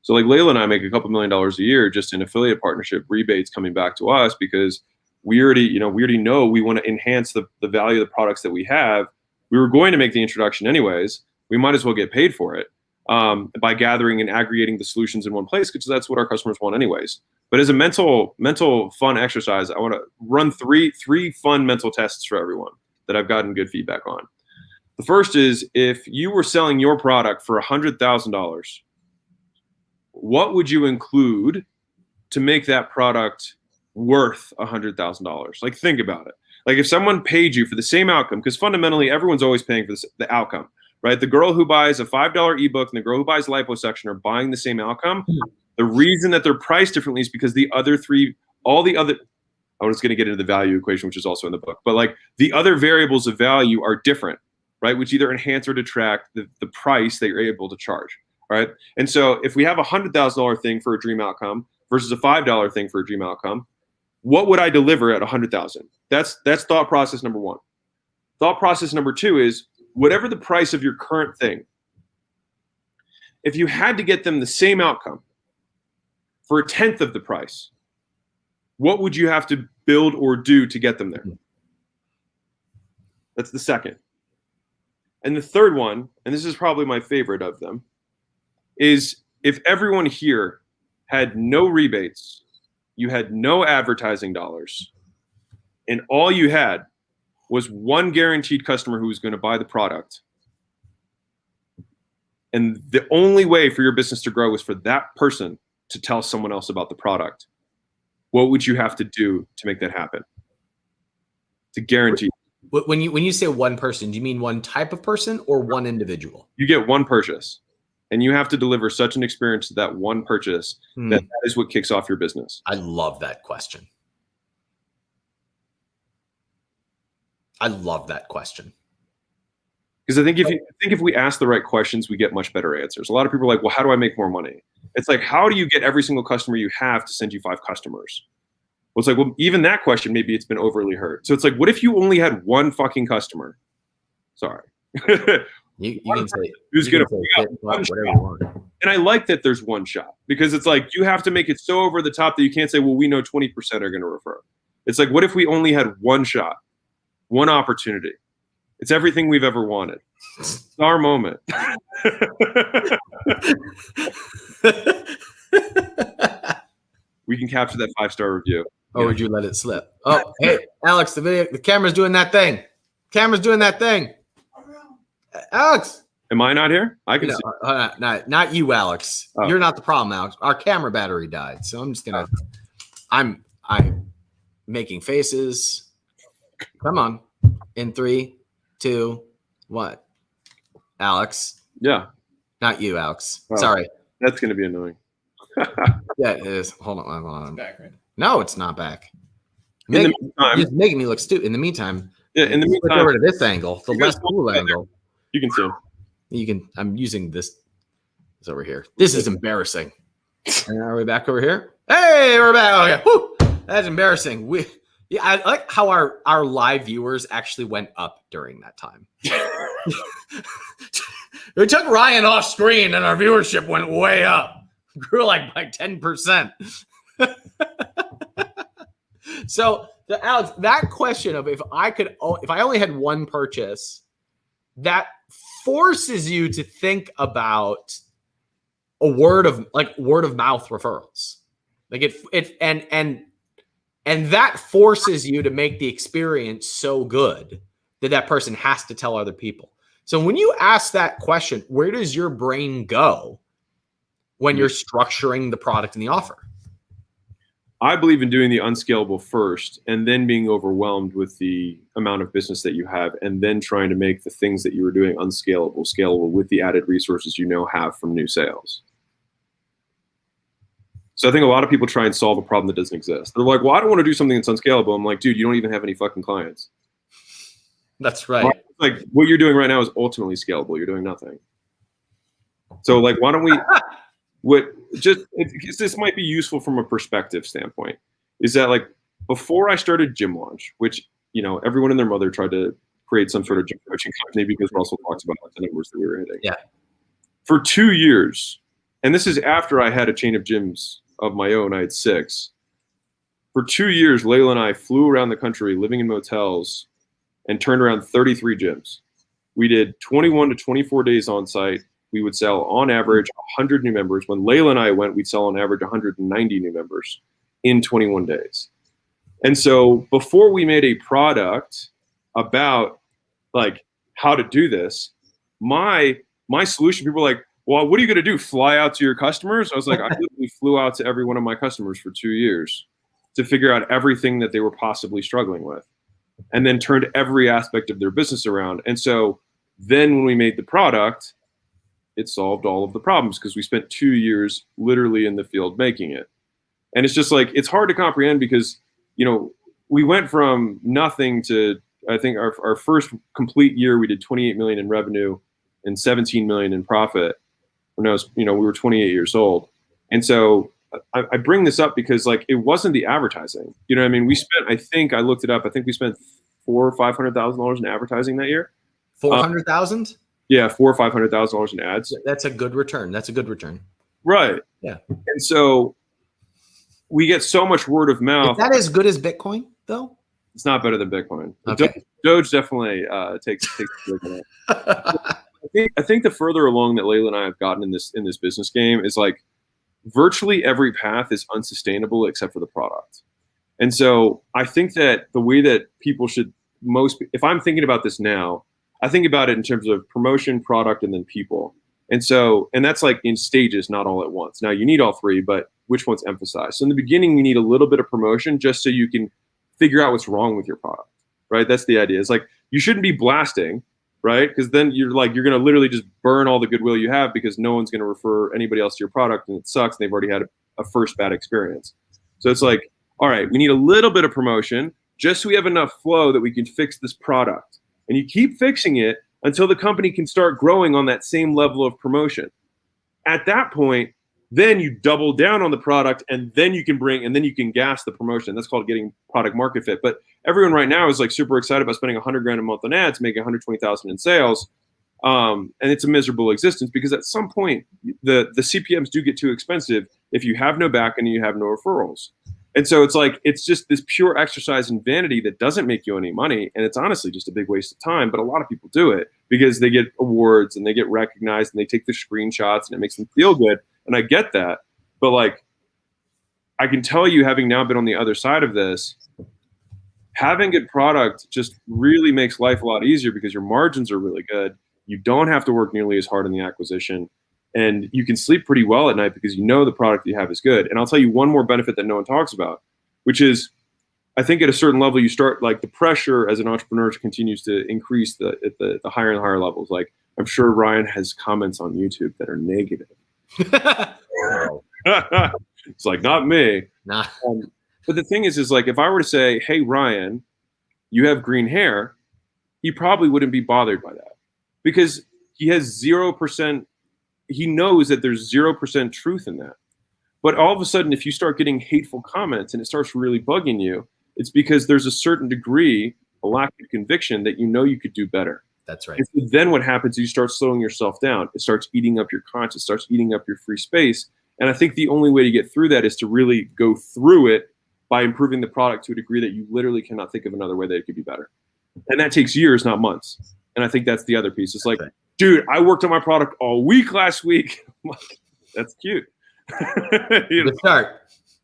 So like Layla and I make a couple $1 million a year just in affiliate partnership rebates coming back to us because we already know we want to enhance the value of the products that we have we were going to make the introduction anyways. We might as well get paid for it by gathering and aggregating the solutions in one place, because that's what our customers want anyways. But as a mental fun exercise, I want to run three fun mental tests for everyone that I've gotten good feedback on. The first is, if you were selling your product for $100,000, what would you include to make that product worth $100,000? Like, think about it. Like, if someone paid you for the same outcome, because fundamentally everyone's always paying for the outcome, right? The girl who buys a $5 ebook and the girl who buys liposuction are buying the same outcome. The reason that they're priced differently is because I was going to get into the value equation, which is also in the book, but like the other variables of value are different, right? Which either enhance or detract the price that you're able to charge, right? And so if we have a $100,000 thing for a dream outcome versus a $5 thing for a dream outcome, what would I deliver at 100,000? That's thought process number one. Thought process number two is, whatever the price of your current thing, if you had to get them the same outcome for 1/10 of the price, what would you have to build or do to get them there? That's the second. And the third one, and this is probably my favorite of them, is if everyone here had no rebates, you had no advertising dollars, and all you had was one guaranteed customer who was going to buy the product, and the only way for your business to grow was for that person to tell someone else about the product, what would you have to do to make that happen? To guarantee. When you say one person, do you mean one type of person or one individual? You get one purchase, and you have to deliver such an experience to that one purchase that is what kicks off your business. I love that question. I love that question. Because I think if we ask the right questions, we get much better answers. A lot of people are like, well, how do I make more money? It's like, how do you get every single customer you have to send you 5 customers? Well, it's like, well, even that question, maybe it's been overly heard. So it's like, what if you only had one fucking customer? Sorry. You can say who's going to whatever you want. And I like that there's one shot, because it's like, you have to make it so over the top that you can't say, well, we know 20% are going to refer. It's like, what if we only had one shot, one opportunity? It's everything we've ever wanted. It's our moment. We can capture that 5-star review. Or would you let it slip? Oh, hey, Alex, the camera's doing that thing. Camera's doing that thing. Alex. Am I not here? I can see. Not you, Alex. Oh. You're not the problem, Alex. Our camera battery died. So I'm just going to, I'm making faces. Come on. In 3, 2, 1. Alex. Yeah. Not you, Alex. Oh, sorry. That's going to be annoying. Yeah, it is. Hold on. It's back, right? No, it's not back. You're just making me look stupid. In the meantime, in the meantime, over to this angle, the less cool angle. You can see him. You can. I'm using this. It's over here. This is embarrassing. And are we back over here? Hey, we're back. Okay. Woo! That's embarrassing. I like how our live viewers actually went up during that time. We took Ryan off screen and our viewership went way up. Grew like by 10%. So, Alex, that question of if I only had one purchase, that forces you to think about a word of mouth referrals. Like and that forces you to make the experience so good that person has to tell other people. So when you ask that question, where does your brain go when you're structuring the product and the offer? I believe in doing the unscalable first, and then being overwhelmed with the amount of business that you have, and then trying to make the things that you were doing unscalable, scalable with the added resources you have from new sales. So I think a lot of people try and solve a problem that doesn't exist. They're like, well, I don't want to do something that's unscalable. I'm like, dude, you don't even have any fucking clients. That's right. Like, what you're doing right now is ultimately scalable. You're doing nothing. So like, why don't we... this might be useful from a perspective standpoint, is that like before I started Gym Launch, which, everyone and their mother tried to create some sort of gym coaching company because Russell talks about the numbers that we were hitting. Yeah. For 2 years, and this is after I had a chain of gyms of my own, I had 6. For 2 years, Layla and I flew around the country living in motels and turned around 33 gyms. We did 21 to 24 days on site. We would sell on average 100 new members. When Layla and I went, we'd sell on average 190 new members in 21 days. And so before we made a product about like how to do this, my solution, people were like, well, what are you going to do? Fly out to your customers? I was like, I literally flew out to every one of my customers for 2 years to figure out everything that they were possibly struggling with, and then turned every aspect of their business around. And so then when we made the product, it solved all of the problems because we spent 2 years literally in the field making it. And it's just like, it's hard to comprehend because, you know, we went from nothing to, I think our first complete year, we did 28 million in revenue and 17 million in profit. When I was, you know, we were 28 years old. And so I bring this up because like, it wasn't the advertising, you know what I mean? We spent, I think I looked it up. I think we spent $400,000 or $500,000 in advertising that year. 400,000? Yeah. $400,000 or $500,000 in ads. That's a good return. That's a good return. Right. Yeah. And so we get so much word of mouth. Is that as good as Bitcoin though? It's not better than Bitcoin. Okay. Doge definitely takes a look at it. I think the further along that Layla and I have gotten in this business game is like virtually every path is unsustainable except for the product. And so I think that the way that people should if I'm thinking about this now, I think about it in terms of promotion, product, and then people. And that's like in stages, not all at once. Now you need all three, but which one's emphasized? So in the beginning, you need a little bit of promotion just so you can figure out what's wrong with your product, right? That's the idea. It's like, you shouldn't be blasting, right? Because then you're going to literally just burn all the goodwill you have because no one's going to refer anybody else to your product and it sucks. And they've already had a first bad experience. So it's like, all right, we need a little bit of promotion just so we have enough flow that we can fix this product. And you keep fixing it until the company can start growing on that same level of promotion. At that point, then you double down on the product and then you can gas the promotion. That's called getting product market fit. But everyone right now is like super excited about spending $100,000 a month on ads, making 120,000 in sales. And it's a miserable existence because at some point the CPMs do get too expensive if you have no back and you have no referrals. And so it's like, it's just this pure exercise in vanity that doesn't make you any money. And it's honestly just a big waste of time. But a lot of people do it because they get awards and they get recognized and they take the screenshots and it makes them feel good. And I get that. But like, I can tell you, having now been on the other side of this, having good product just really makes life a lot easier because your margins are really good. You don't have to work nearly as hard in the acquisition. And you can sleep pretty well at night because you know the product you have is good. And I'll tell you one more benefit that no one talks about, which is I think at a certain level you start, like, the pressure as an entrepreneur continues to increase at the higher and higher levels. Like, I'm sure Ryan has comments on YouTube that are negative. It's like, not me. Nah. But the thing is like, if I were to say, hey, Ryan, you have green hair, he probably wouldn't be bothered by that because he has 0%. He knows that there's 0% truth in that. But all of a sudden, if you start getting hateful comments and it starts really bugging you, it's because there's a certain degree, a lack of conviction that you know you could do better. That's right. And so then what happens is you start slowing yourself down. It starts eating up your conscience, starts eating up your free space. And I think the only way to get through that is to really go through it by improving the product to a degree that you literally cannot think of another way that it could be better. And that takes years, not months. And I think that's the other piece. It's like, dude, I worked on my product all week last week. That's cute. You know? Good start.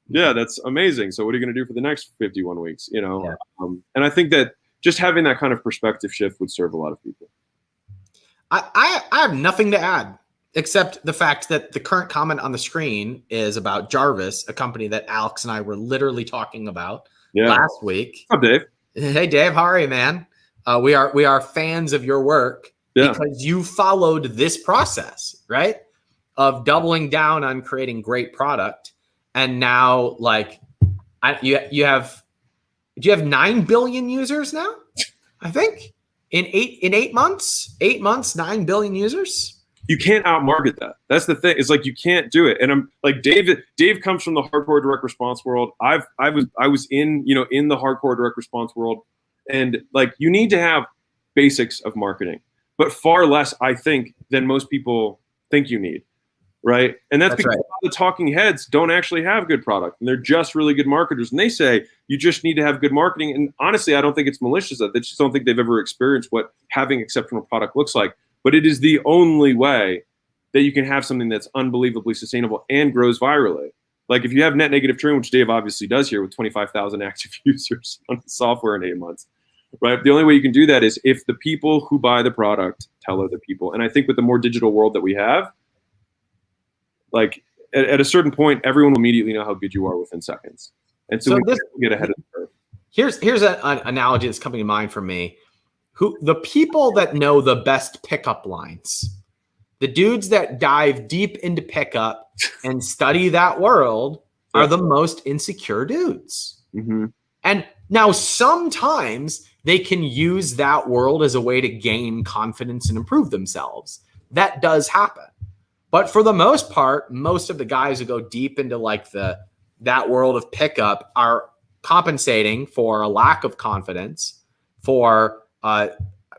Yeah, that's amazing. So what are you going to do for the next 51 weeks? You know, Yeah. And I think that just having that kind of perspective shift would serve a lot of people. I have nothing to add except the fact that the current comment on the screen is about Jarvis, a company that Alex and I were literally talking about last week. What's up, Dave? Hey, Dave, how are you, man? We are fans of your work because you followed this process, right? Of doubling down on creating great product. And now, like, you have 9 billion users now? I think in 8 months, 9 billion users. You can't outmarket that. That's the thing. It's like, you can't do it. And I'm like, Dave comes from the hardcore direct response world. I was in the hardcore direct response world, and like, you need to have basics of marketing, but far less, I think, than most people think you need. right? And that's because right. a lot of the talking heads don't actually have good product, and they're just really good marketers. And they say you just need to have good marketing. And honestly, I don't think it's malicious. They just don't think they've ever experienced what having exceptional product looks like. But it is the only way that you can have something that's unbelievably sustainable and grows virally. Like if you have net negative churn, which Dave obviously does here with 25,000 active users on the software in 8 months, right? The only way you can do that is if the people who buy the product tell other people. And I think with the more digital world that we have, like at a certain point, everyone will immediately know how good you are within seconds. And so we get ahead of the curve. Here's an analogy that's coming to mind for me. The people that know the best pickup lines, the dudes that dive deep into pickup and study that world are the most insecure dudes. Mm-hmm. And now sometimes they can use that world as a way to gain confidence and improve themselves. That does happen. But for the most part, most of the guys who go deep into like that world of pickup are compensating for a lack of confidence, for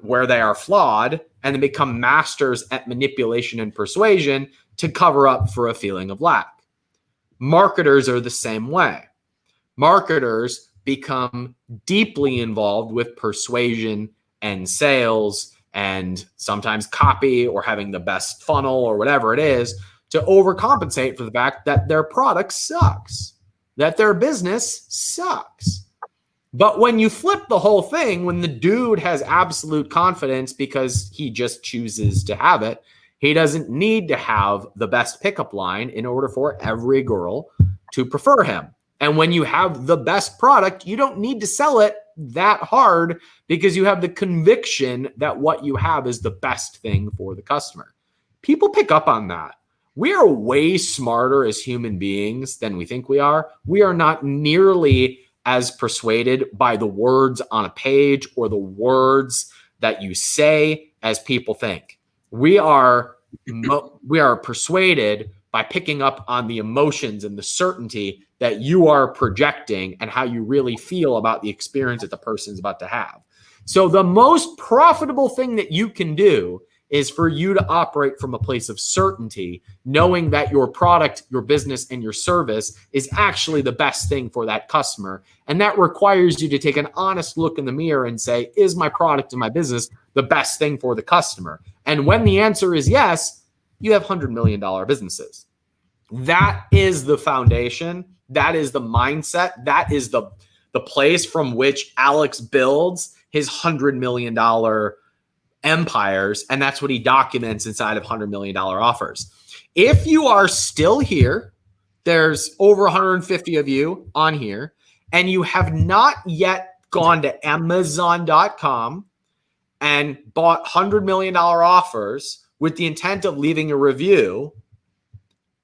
where they are flawed, and then become masters at manipulation and persuasion to cover up for a feeling of lack. Marketers are the same way. Marketers become deeply involved with persuasion and sales and sometimes copy or having the best funnel or whatever it is to overcompensate for the fact that their product sucks, that their business sucks. But when you flip the whole thing, when the dude has absolute confidence because he just chooses to have it, he doesn't need to have the best pickup line in order for every girl to prefer him. And when you have the best product, you don't need to sell it that hard because you have the conviction that what you have is the best thing for the customer. People pick up on that. We are way smarter as human beings than we think we are. We are not nearly as persuaded by the words on a page or the words that you say as people think. We are persuaded by picking up on the emotions and the certainty that you are projecting and how you really feel about the experience that the person's about to have. So the most profitable thing that you can do is for you to operate from a place of certainty, knowing that your product, your business, and your service is actually the best thing for that customer. And that requires you to take an honest look in the mirror and say, is my product and my business the best thing for the customer? And when the answer is yes, you have $100 million businesses. That is the foundation. That is the mindset. That is the place from which Alex builds his $100 million empires. And that's what he documents inside of $100 million offers. If you are still here, there's over 150 of you on here, and you have not yet gone to Amazon.com and bought $100 million offers with the intent of leaving a review,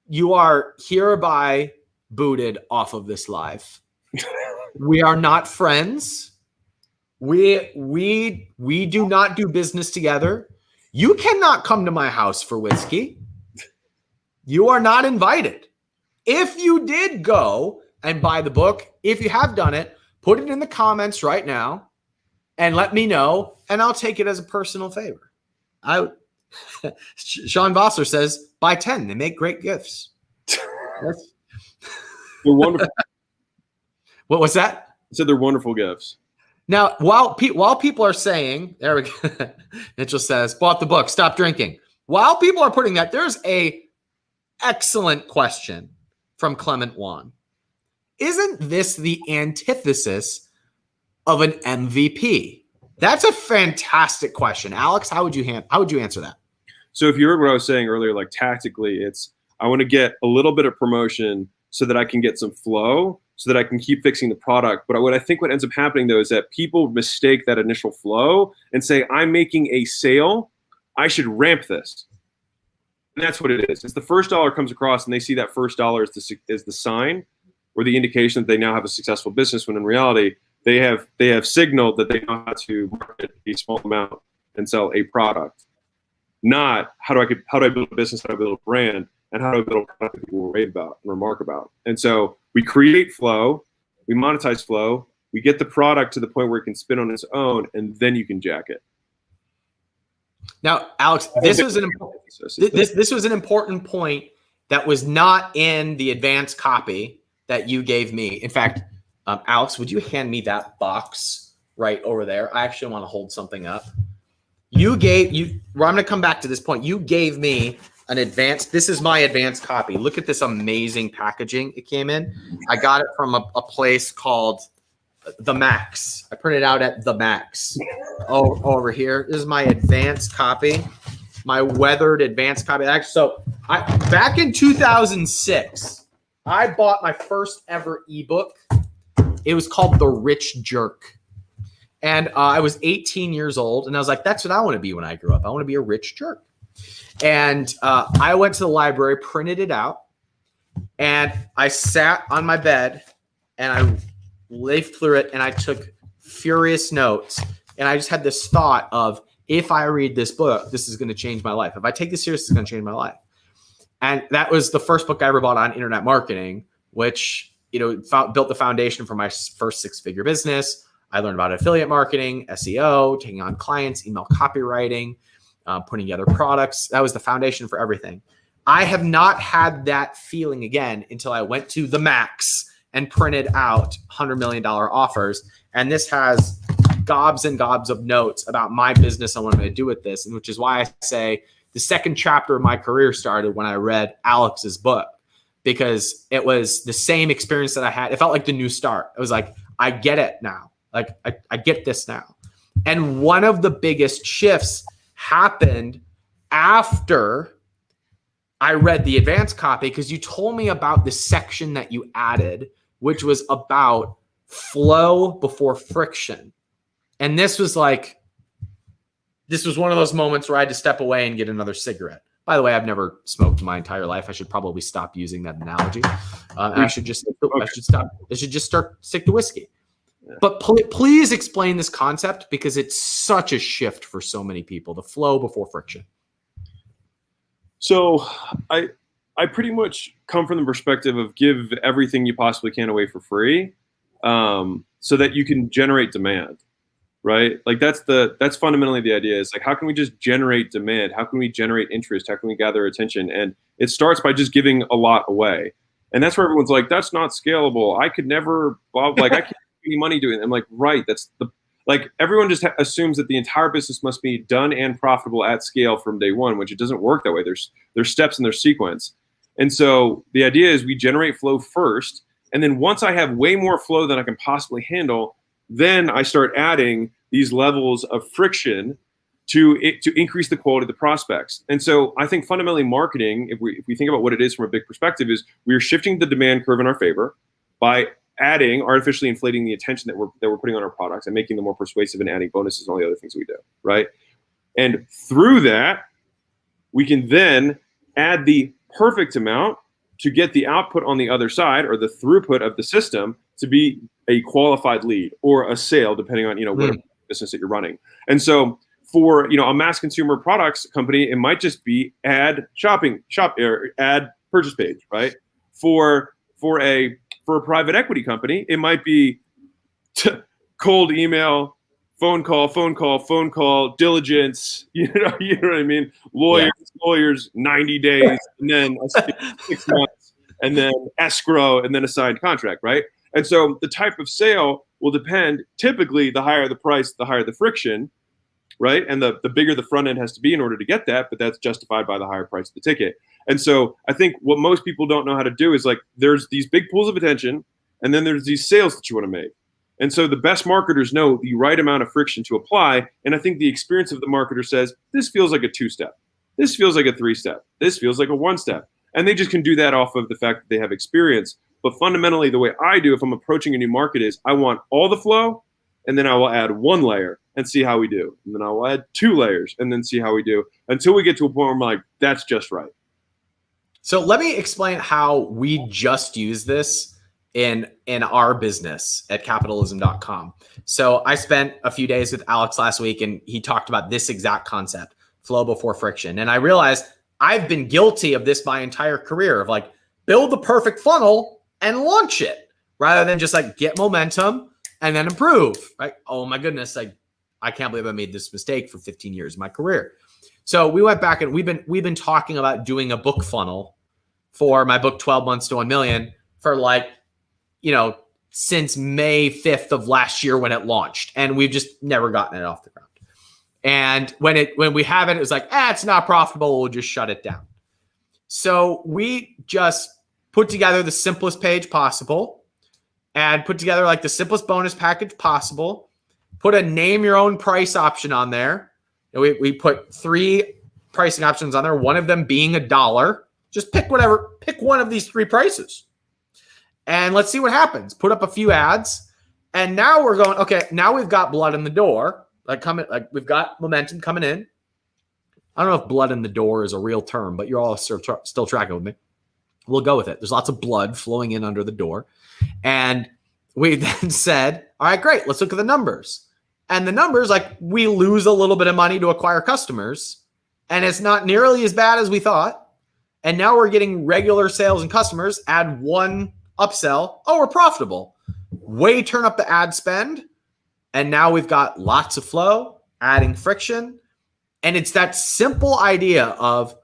you are hereby booted off of this live. We are not friends. We do not do business together. You cannot come to my house for whiskey. You are not invited. If you did go and buy the book, if you have done it, put it in the comments right now and let me know, and I'll take it as a personal favor. Sean Vossler says, buy 10. They make great gifts. They're wonderful. What was that? I said they're wonderful gifts. Now, while people are saying, there we go. Mitchell says, bought the book, stop drinking. While people are putting that, there's a excellent question from Clement Wyan. Isn't this the antithesis of an MVP? That's a fantastic question. Alex, how would you answer that? So if you heard what I was saying earlier, like tactically, it's I want to get a little bit of promotion so that I can get some flow, so that I can keep fixing the product. But what ends up happening, though, is that people mistake that initial flow and say, I'm making a sale, I should ramp this. And that's what it is. It's the first dollar comes across and they see that first dollar as the sign or the indication that they now have a successful business, when in reality, they have signaled that they know how to market a small amount and sell a product. Not how do I build a business, how do I build a brand, and how do I build a product that people will rave about and remark about. And so we create flow, we monetize flow, we get the product to the point where it can spin on its own, and then you can jack it. Now, Alex, this was an important point that was not in the advanced copy that you gave me. In fact, Alex, would you hand me that box right over there? I actually want to hold something up. I'm going to come back to this point. You gave me an advanced, this is my advanced copy. Look at this amazing packaging it came in. I got it from a place called The Max. I printed out at The Max. Oh, over here. This is my advanced copy, my weathered advanced copy. So back in 2006, I bought my first ever ebook. It was called The Rich Jerk. And I was 18 years old, and I was like, that's what I want to be when I grow up. I want to be a rich jerk. And I went to the library, printed it out, and I sat on my bed, and I leafed through it, and I took furious notes. And I just had this thought of, if I read this book, this is going to change my life. If I take this serious, it's going to change my life. And that was the first book I ever bought on internet marketing, which built the foundation for my first six-figure business. I learned about affiliate marketing, SEO, taking on clients, email copywriting, putting together products. That was the foundation for everything. I have not had that feeling again until I went to The Max and printed out $100 million offers. And this has gobs and gobs of notes about my business and what I'm going to do with this, and which is why I say the second chapter of my career started when I read Alex's book, because it was the same experience that I had. It felt like the new start. It was like, I get it now. Like, I get this now. And one of the biggest shifts happened after I read the advanced copy, because you told me about the section that you added, which was about flow before friction. And this was one of those moments where I had to step away and get another cigarette. By the way, I've never smoked my entire life. I should probably stop using that analogy. I should just stick to whiskey. Yeah. But please explain this concept, because it's such a shift for so many people, the flow before friction. So I pretty much come from the perspective of give everything you possibly can away for free, so that you can generate demand, right? Like that's fundamentally the idea, is like, how can we just generate demand? How can we generate interest? How can we gather attention? And it starts by just giving a lot away. And that's where everyone's like, that's not scalable. I could never, I can't make any money doing it. I'm like, right. Everyone just assumes that the entire business must be done and profitable at scale from day one, which it doesn't work that way. There's steps in their sequence. And so the idea is we generate flow first. And then once I have way more flow than I can possibly handle, then I start adding these levels of friction to increase the quality of the prospects. And so I think fundamentally marketing, if we think about what it is from a big perspective, is we're shifting the demand curve in our favor by artificially inflating the attention that we're putting on our products and making them more persuasive and adding bonuses and all the other things we do, right? And through that, we can then add the perfect amount to get the output on the other side, or the throughput of the system, to be a qualified lead or a sale, depending on what business that you're running. And so for a mass consumer products company, it might just be ad purchase page, right? For a private equity company, it might be cold email, phone call, diligence, you know what I mean? Lawyers, 90 days, and then 6 months, and then escrow, and then a signed contract, right? And so the type of sale will depend. Typically, the higher the price, the higher the friction, right? And the bigger the front end has to be in order to get that, but that's justified by the higher price of the ticket. And so I think what most people don't know how to do is, like, there's these big pools of attention, and then there's these sales that you want to make. And so the best marketers know the right amount of friction to apply. And I think the experience of the marketer says, this feels like a 2-step. This feels like a 3-step. This feels like a 1-step. And they just can do that off of the fact that they have experience. But fundamentally, the way I do if I'm approaching a new market is I want all the flow, and then I will add 1 layer and see how we do. And then I will add 2 layers and then see how we do, until we get to a point where I'm like, that's just right. So let me explain how we just use this in our business at capitalism.com. So I spent a few days with Alex last week, and he talked about this exact concept, flow before friction. And I realized I've been guilty of this my entire career, of like, build the perfect funnel and launch it, rather than just like get momentum and then improve, right? Oh my goodness, I can't believe I made this mistake for 15 years of my career. So we went back, and we've been talking about doing a book funnel for my book, 12 Months to 1 Million, for like, since May 5th of last year when it launched. And we've just never gotten it off the ground. And when we have it, it was like, it's not profitable. We'll just shut it down. So we just put together the simplest page possible and put together like the simplest bonus package possible. Put a name your own price option on there. We put 3 pricing options on there, one of them being $1. Just pick one of these 3 prices. And let's see what happens. Put up a few ads. And now we're going, okay, now we've got blood in the door. Like we've got momentum coming in. I don't know if blood in the door is a real term, but you're all still tracking with me. We'll go with it. There's lots of blood flowing in under the door. And we then said, all right, great. Let's look at the numbers. And the numbers, like, we lose a little bit of money to acquire customers. And it's not nearly as bad as we thought. And now we're getting regular sales and customers. Add 1 upsell. Oh, we're profitable. Way turn up the ad spend. And now we've got lots of flow, adding friction. And it's that simple idea of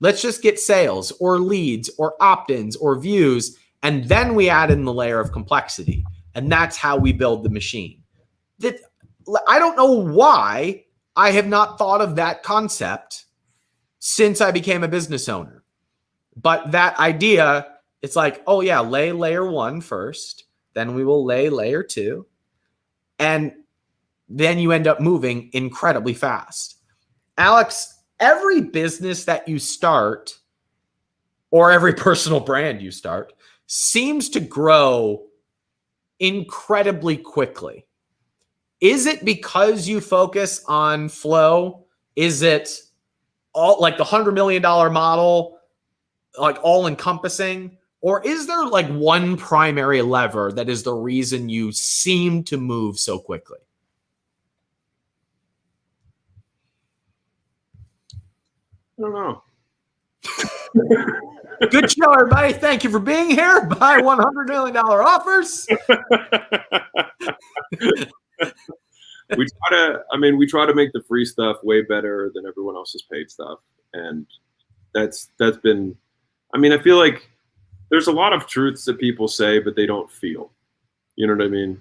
let's just get sales or leads or opt-ins or views. And then we add in the layer of complexity. And that's how we build the machine. I don't know why I have not thought of that concept since I became a business owner. But that idea, it's like, oh yeah, lay layer 1 first. Then we will lay layer 2. And then you end up moving incredibly fast. Alex, every business that you start or every personal brand you start seems to grow incredibly quickly. Is it because you focus on flow? Is it all like the $100 million model, like all encompassing? Or is there like one primary lever that is the reason you seem to move so quickly? I don't know. Good show, everybody. Thank you for being here. Buy $100 million offers. We try to make the free stuff way better than everyone else's paid stuff. And that's been, I feel like there's a lot of truths that people say, but they don't feel, you know what I mean?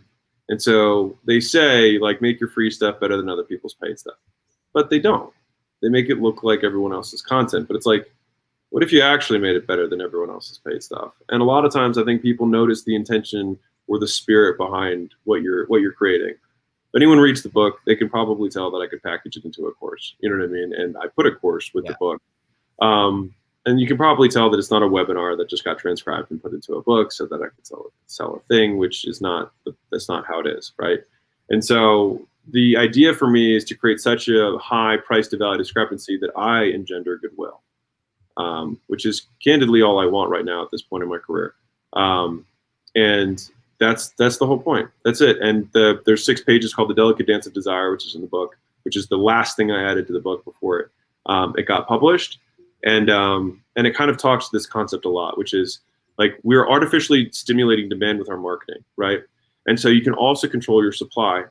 And so they say like, make your free stuff better than other people's paid stuff, but they don't. They make it look like everyone else's content, but it's like, what if you actually made it better than everyone else's paid stuff? And a lot of times I think people notice the intention or the spirit behind what you're creating. If anyone reads the book, they can probably tell that I could package it into a course. You know what I mean? And I put a course with the book. And you can probably tell that it's not a webinar that just got transcribed and put into a book so that I could sell a thing, which is that's not how it is, right? And so the idea for me is to create such a high price to value discrepancy that I engender goodwill, which is candidly all I want right now at this point in my career. And that's the whole point. That's it. And there's 6 pages called The Delicate Dance of Desire, which is in the book, which is the last thing I added to the book before it got published. And it kind of talks to this concept a lot, which is like we're artificially stimulating demand with our marketing, right? And so you can also control your supply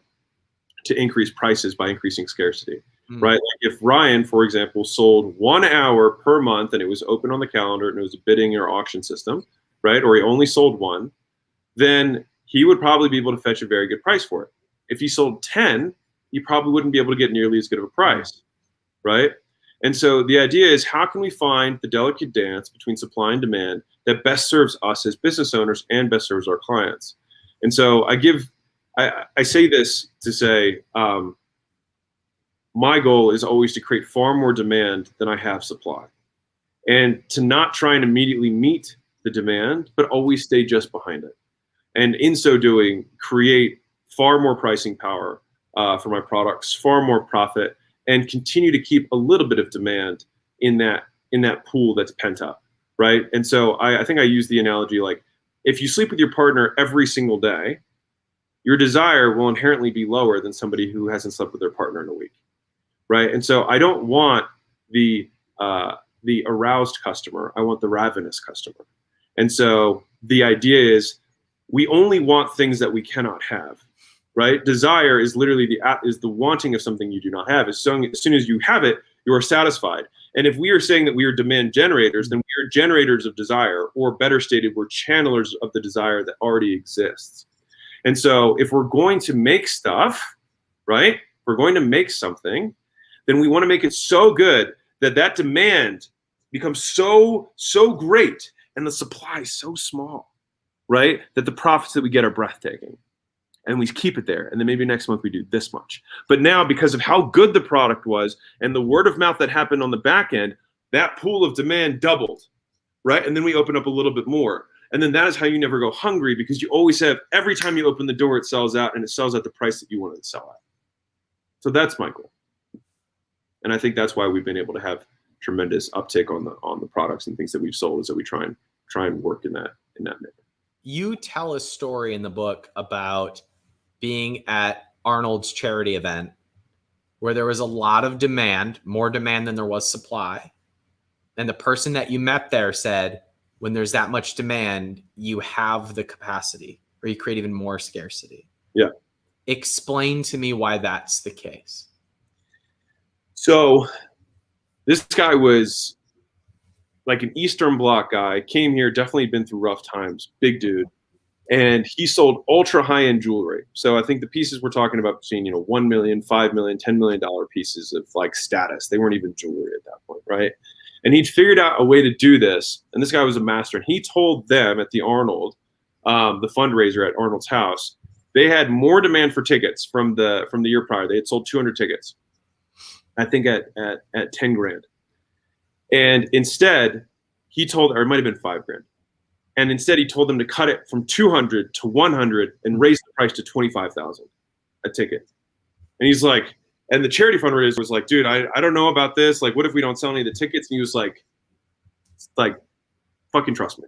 to increase prices by increasing scarcity, right? Like if Ryan, for example, sold 1 hour per month and it was open on the calendar and it was a bidding or auction system, right? Or he only sold 1, then he would probably be able to fetch a very good price for it. If he sold 10, he probably wouldn't be able to get nearly as good of a price, right? And so the idea is how can we find the delicate dance between supply and demand that best serves us as business owners and best serves our clients? And so I say this to say, my goal is always to create far more demand than I have supply, and to not try and immediately meet the demand, but always stay just behind it. And in so doing, create far more pricing power for my products, far more profit, and continue to keep a little bit of demand in that pool that's pent up, right? And so I think I use the analogy like, if you sleep with your partner every single day, your desire will inherently be lower than somebody who hasn't slept with their partner in a week, right? And so I don't want the aroused customer. I want the ravenous customer. And so the idea is we only want things that we cannot have, right? Desire is literally the wanting of something you do not have. As soon as you have it, you are satisfied. And if we are saying that we are demand generators, then we are generators of desire, or better stated, we're channelers of the desire that already exists. And so if we're going to make stuff, right, if we're going to make something, then we want to make it so good that that demand becomes so great and the supply is so small, right, that the profits that we get are breathtaking. And we keep it there. And then maybe next month we do this much. But now, because of how good the product was and the word of mouth that happened on the back end, that pool of demand doubled, right? And then we open up a little bit more. And then that is how you never go hungry, because you always have, every time you open the door, it sells out, and it sells at the price that you want it to sell at. So that's my goal. And I think that's why we've been able to have tremendous uptick on the products and things that we've sold, is that we try and work in that manner. You tell a story in the book about being at Arnold's charity event where there was a lot of demand, more demand than there was supply. And the person that you met there said, when there's that much demand, you have the capacity, or you create even more scarcity. Yeah. Explain to me why that's the case. So this guy was like an Eastern Bloc guy, came here, definitely been through rough times, big dude. And he sold ultra high-end jewelry. So I think the pieces we're talking about between, $1 million, $5 million, $10 million pieces of like status. They weren't even jewelry at that point, right? And he'd figured out a way to do this. And this guy was a master. And he told them at the Arnold, the fundraiser at Arnold's house, they had more demand for tickets from the year prior. They had sold 200 tickets, I think at 10 grand. And instead, he told, or it might have been 5 grand. And instead, he told them to cut it from 200 to 100 and raise the price to 25,000 a ticket. And he's like, and the charity fundraiser was like, dude, I don't know about this. Like, what if we don't sell any of the tickets? And he was like, fucking trust me.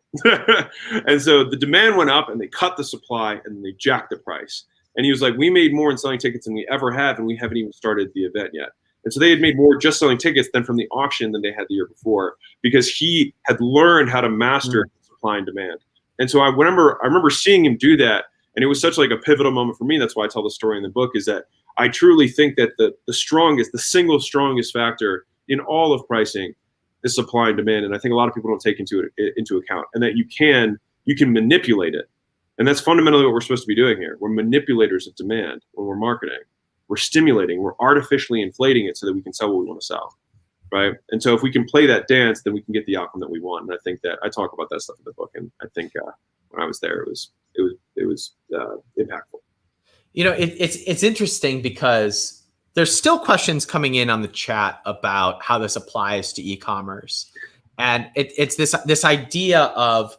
And so the demand went up, and they cut the supply, and they jacked the price. And he was like, we made more in selling tickets than we ever have, and we haven't even started the event yet. And so they had made more just selling tickets than from the auction than they had the year before, because he had learned how to master supply and demand. And so I remember seeing him do that, and it was such like a pivotal moment for me. That's why I tell the story in the book, is that I truly think that the single strongest factor in all of pricing is supply and demand. And I think a lot of people don't take into account, and that you can manipulate it. And that's fundamentally what we're supposed to be doing here. We're manipulators of demand when we're marketing. We're stimulating, we're artificially inflating it so that we can sell what we want to sell, right? And so if we can play that dance, then we can get the outcome that we want. And I think that I talk about that stuff in the book. And I think when I was there, it was impactful. It's interesting because there's still questions coming in on the chat about how this applies to e-commerce. And it's this idea of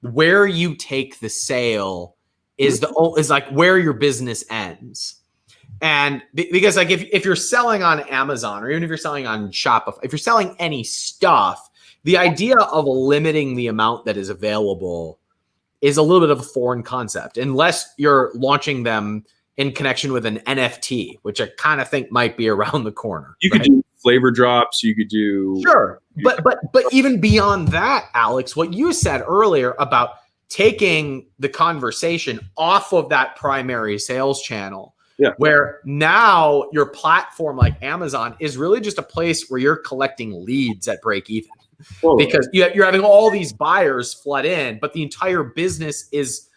where you take the sale is like where your business ends. And because like if you're selling on Amazon, or even if you're selling on Shopify, if you're selling any stuff, the idea of limiting the amount that is available is a little bit of a foreign concept, unless you're launching them in connection with an NFT, which I kind of think might be around the corner. You could do flavor drops. You could do but even beyond that, Alex, what you said earlier about taking the conversation off of that primary sales channel. Yeah. Where now your platform like Amazon is really just a place where you're collecting leads at break even. Because you're having all these buyers flood in, but the entire business is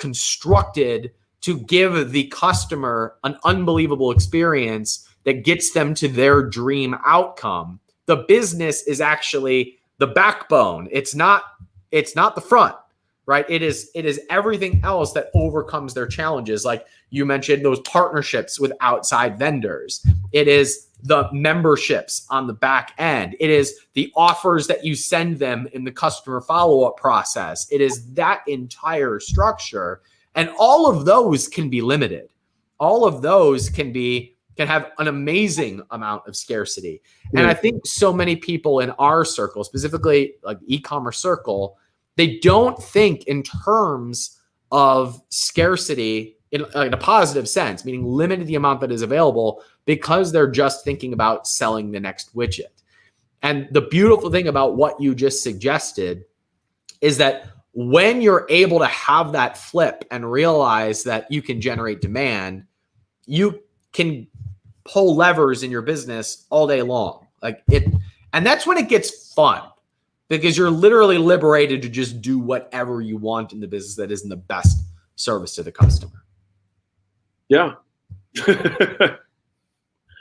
constructed to give the customer an unbelievable experience that gets them to their dream outcome. The business is actually the backbone. It's not the front. Right. It is everything else that overcomes their challenges. Like you mentioned, those partnerships with outside vendors. It is the memberships on the back end. It is the offers that you send them in the customer follow-up process. It is that entire structure. And all of those can be limited. All of those can have an amazing amount of scarcity. And I think so many people in our circle, specifically like e-commerce circle, they don't think in terms of scarcity in a positive sense, meaning limited the amount that is available, because they're just thinking about selling the next widget. And the beautiful thing about what you just suggested is that when you're able to have that flip and realize that you can generate demand, you can pull levers in your business all day long. Like it, And that's when it gets fun, because you're literally liberated to just do whatever you want in the business that is in the best service to the customer. Yeah. This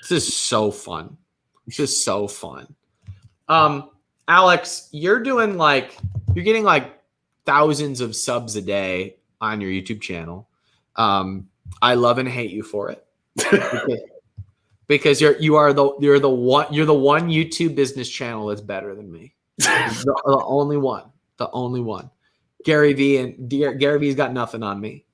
is so fun. This is so fun. Alex, you're getting like thousands of subs a day on your YouTube channel. I love and hate you for it. Because you're the one YouTube business channel that's better than me. the only one. Gary V's got nothing on me.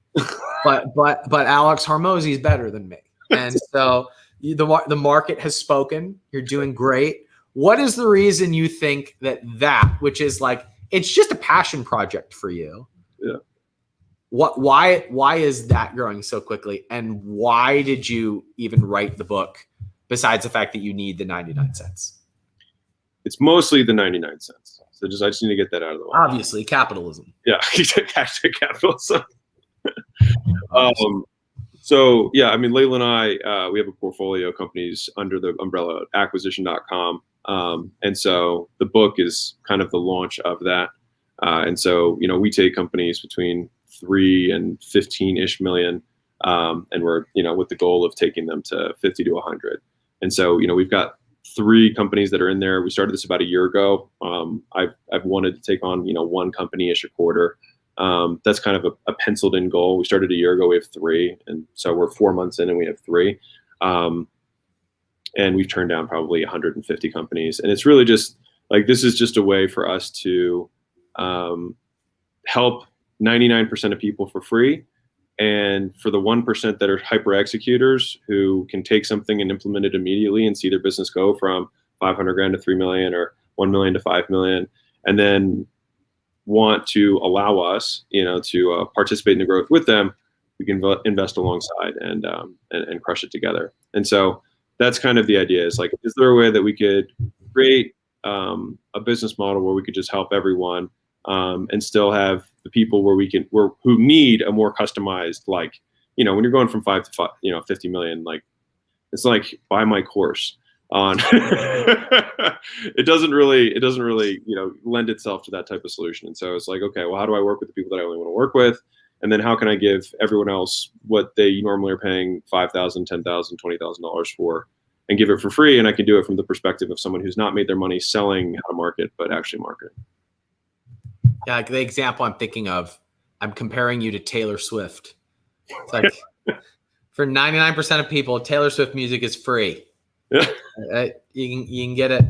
But Alex Hormozi is better than me. And so the market has spoken. You're doing great. What is the reason you think that which is like, it's just a passion project for you? Yeah. Why is that growing so quickly? And why did you even write the book besides the fact that you need the 99 cents? It's mostly the 99 cents. So I just need to get that out of the way. Obviously, capitalism. Yeah. Hashtag capitalism. So yeah, I mean, Layla and I, we have a portfolio of companies under the umbrella of acquisition.com. And so the book is kind of the launch of that. And so, we take companies between 3 and 15-ish million. And we're, with the goal of taking them to 50 to 100. And so, we've got 3 companies that are in there. We started this about a year ago. I've wanted to take on, one company-ish a quarter. That's kind of a penciled in goal. We started a year ago, we have 3. And so we're 4 months in and we have 3. And we've turned down probably 150 companies. And it's really just like, this is just a way for us to help 99% of people for free. And for the 1% that are hyper executors who can take something and implement it immediately and see their business go from 500 grand to 3 million or 1 million to 5 million, and then want to allow us, to participate in the growth with them, we can invest alongside and crush it together. And so that's kind of the idea, is like, is there a way that we could create a business model where we could just help everyone and still have the people who need a more customized, like, when you're going from 5 to 50 million, like, it's like, buy my course on, it doesn't really, lend itself to that type of solution. And so it's like, okay, well, how do I work with the people that I only want to work with? And then how can I give everyone else what they normally are paying $5,000, $10,000, $20,000 for, and give it for free? And I can do it from the perspective of someone who's not made their money selling how to market, but actually market. Yeah, like the example I'm thinking of, I'm comparing you to Taylor Swift. It's like, for 99% of people, Taylor Swift music is free. Yeah. You can get it.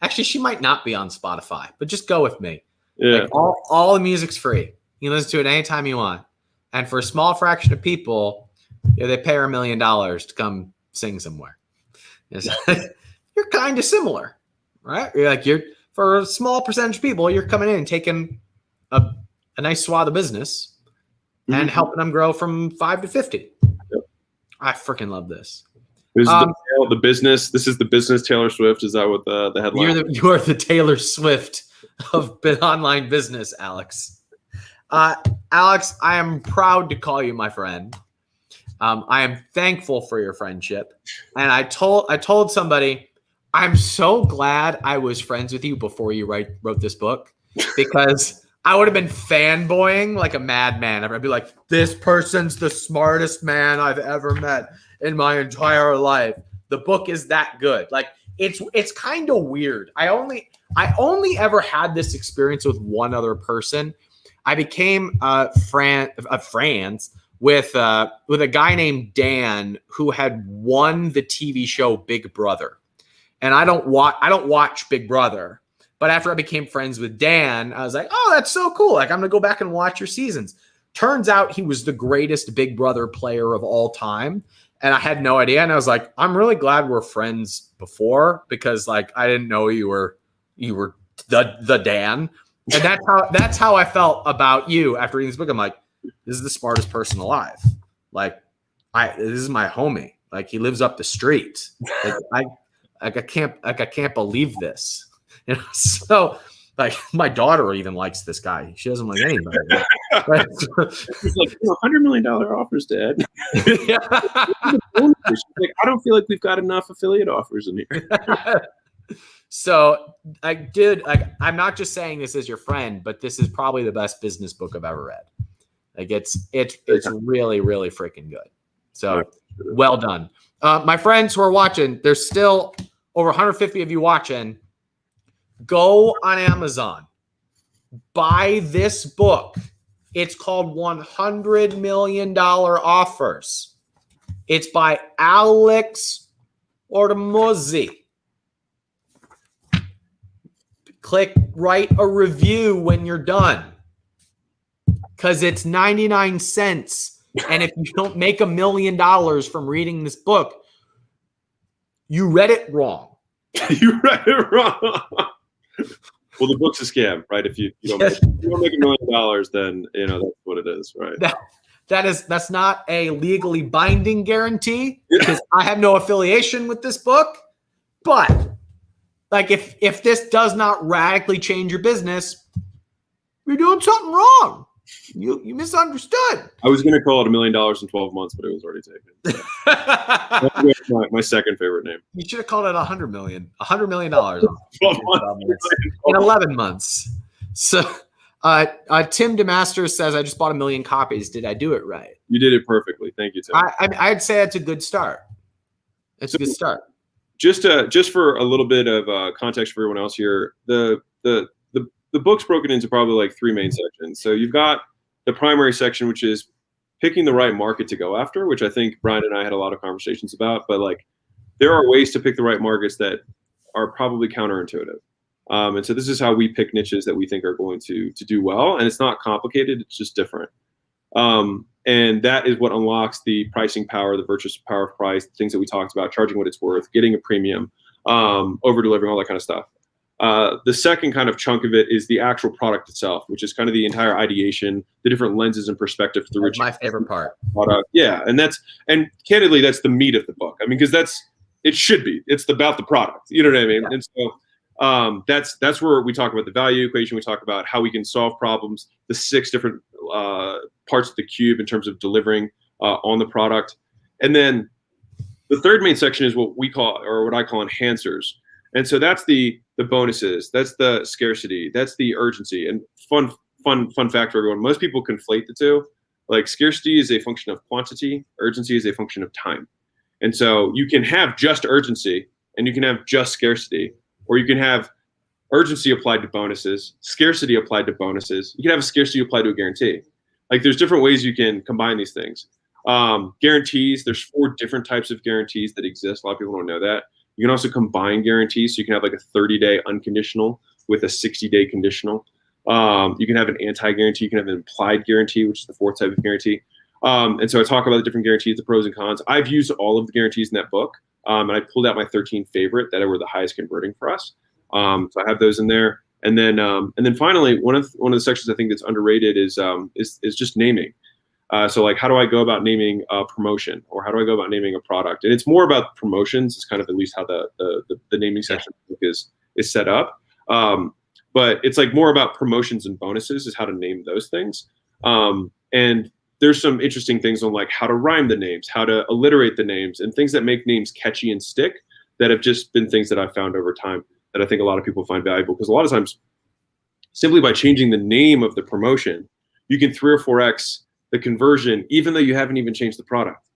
Actually, she might not be on Spotify, but just go with me. Yeah. Like all the music's free. You can listen to it anytime you want. And for a small fraction of people, they pay her $1 million to come sing somewhere. You're kind of similar, right? You're for a small percentage of people, you're coming in and taking a nice swath of business and helping them grow from 5 to 50. Yep. I freaking love this. This is the business. This is the business Taylor Swift. Is that what the headline? You are the Taylor Swift of online business, Alex. Alex, I am proud to call you my friend. I am thankful for your friendship. And I told somebody, I'm so glad I was friends with you before you wrote this book, because I would have been fanboying like a madman. I'd be like, this person's the smartest man I've ever met in my entire life. The book is that good. Like, it's kind of weird. I only ever had this experience with one other person. I became friends with a guy named Dan who had won the TV show Big Brother. And I don't watch Big Brother, but after I became friends with Dan, I was like, oh, that's so cool. Like, I'm going to go back and watch your seasons. Turns out he was the greatest Big Brother player of all time. And I had no idea. And I was like, I'm really glad we're friends before, because like, I didn't know you were the Dan. And that's how I felt about you after reading this book. I'm like, this is the smartest person alive. Like, this is my homie. Like, he lives up the street. I can't believe this. So like, my daughter even likes this guy. She doesn't like anybody. Right? He's like, $100 million offers, Dad. Yeah. She's like, I don't feel like we've got enough affiliate offers in here. So I'm not just saying this as your friend, but this is probably the best business book I've ever read. Like it's really, really freaking good. So well done. My friends who are watching, there's still over 150 of you watching. Go on Amazon. Buy this book. It's called $100 Million Offers. It's by Alex Hormozi. Click write a review when you're done. Because it's 99 cents. And if you don't make $1 million from reading this book, you read it wrong. You read it wrong. Well, the book's a scam, right? If you don't make $1 million, then that's what it is, right? That's not a legally binding guarantee because I have no affiliation with this book. But like if this does not radically change your business, you're doing something wrong. You misunderstood. I was going to call it $1 million in 12 months, but it was already taken. That's my second favorite name. You should have called it $100 million. $100 million in 11 months. So Tim DeMaster says, I just bought 1 million copies. Did I do it right? You did it perfectly. Thank you, Tim. I'd say that's a good start. It's a good start. Just for a little bit of context for everyone else here, the book's broken into probably like 3 main sections. So you've got the primary section, which is picking the right market to go after, which I think Brian and I had a lot of conversations about. But like, there are ways to pick the right markets that are probably counterintuitive. And so this is how we pick niches that we think are going to do well. And it's not complicated. It's just different. And that is what unlocks the pricing power, the virtuous power of price, the things that we talked about, charging what it's worth, getting a premium, over delivering, all that kind of stuff. The second kind of chunk of it is the actual product itself, which is kind of the entire ideation, the different lenses and perspective through which my favorite part. Product. Yeah. And candidly, that's the meat of the book. I mean, because it should be. It's about the product. You know what I mean? Yeah. And so that's where we talk about the value equation. We talk about how we can solve problems, the 6 different parts of the cube in terms of delivering on the product. And then the third main section is what we call, or what I call, enhancers. And so that's the bonuses, that's the scarcity, that's the urgency. And fun fact for everyone, most people conflate the two. Like, scarcity is a function of quantity, urgency is a function of time. And so you can have just urgency and you can have just scarcity, or you can have urgency applied to bonuses, scarcity applied to bonuses. You can have a scarcity applied to a guarantee. Like, there's different ways you can combine these things. Guarantees, there's 4 different types of guarantees that exist. A lot of people don't know that. You can also combine guarantees. So you can have like a 30-day unconditional with a 60-day conditional. You can have an anti-guarantee. You can have an implied guarantee, which is the 4th type of guarantee. And so I talk about the different guarantees, the pros and cons. I've used all of the guarantees in that book. And I pulled out my 13 favorite that were the highest converting for us. So I have those in there. And then finally, one of the sections I think that's underrated is just naming. So like, how do I go about naming a promotion, or how do I go about naming a product? And it's more about promotions. It's kind of at least how the naming section is set up. But it's like more about promotions and bonuses is how to name those things. And there's some interesting things on like how to rhyme the names, how to alliterate the names, and things that make names catchy and stick, that have just been things that I've found over time that I think a lot of people find valuable. Because a lot of times, simply by changing the name of the promotion, you can 3 or 4x the conversion, even though you haven't even changed the product.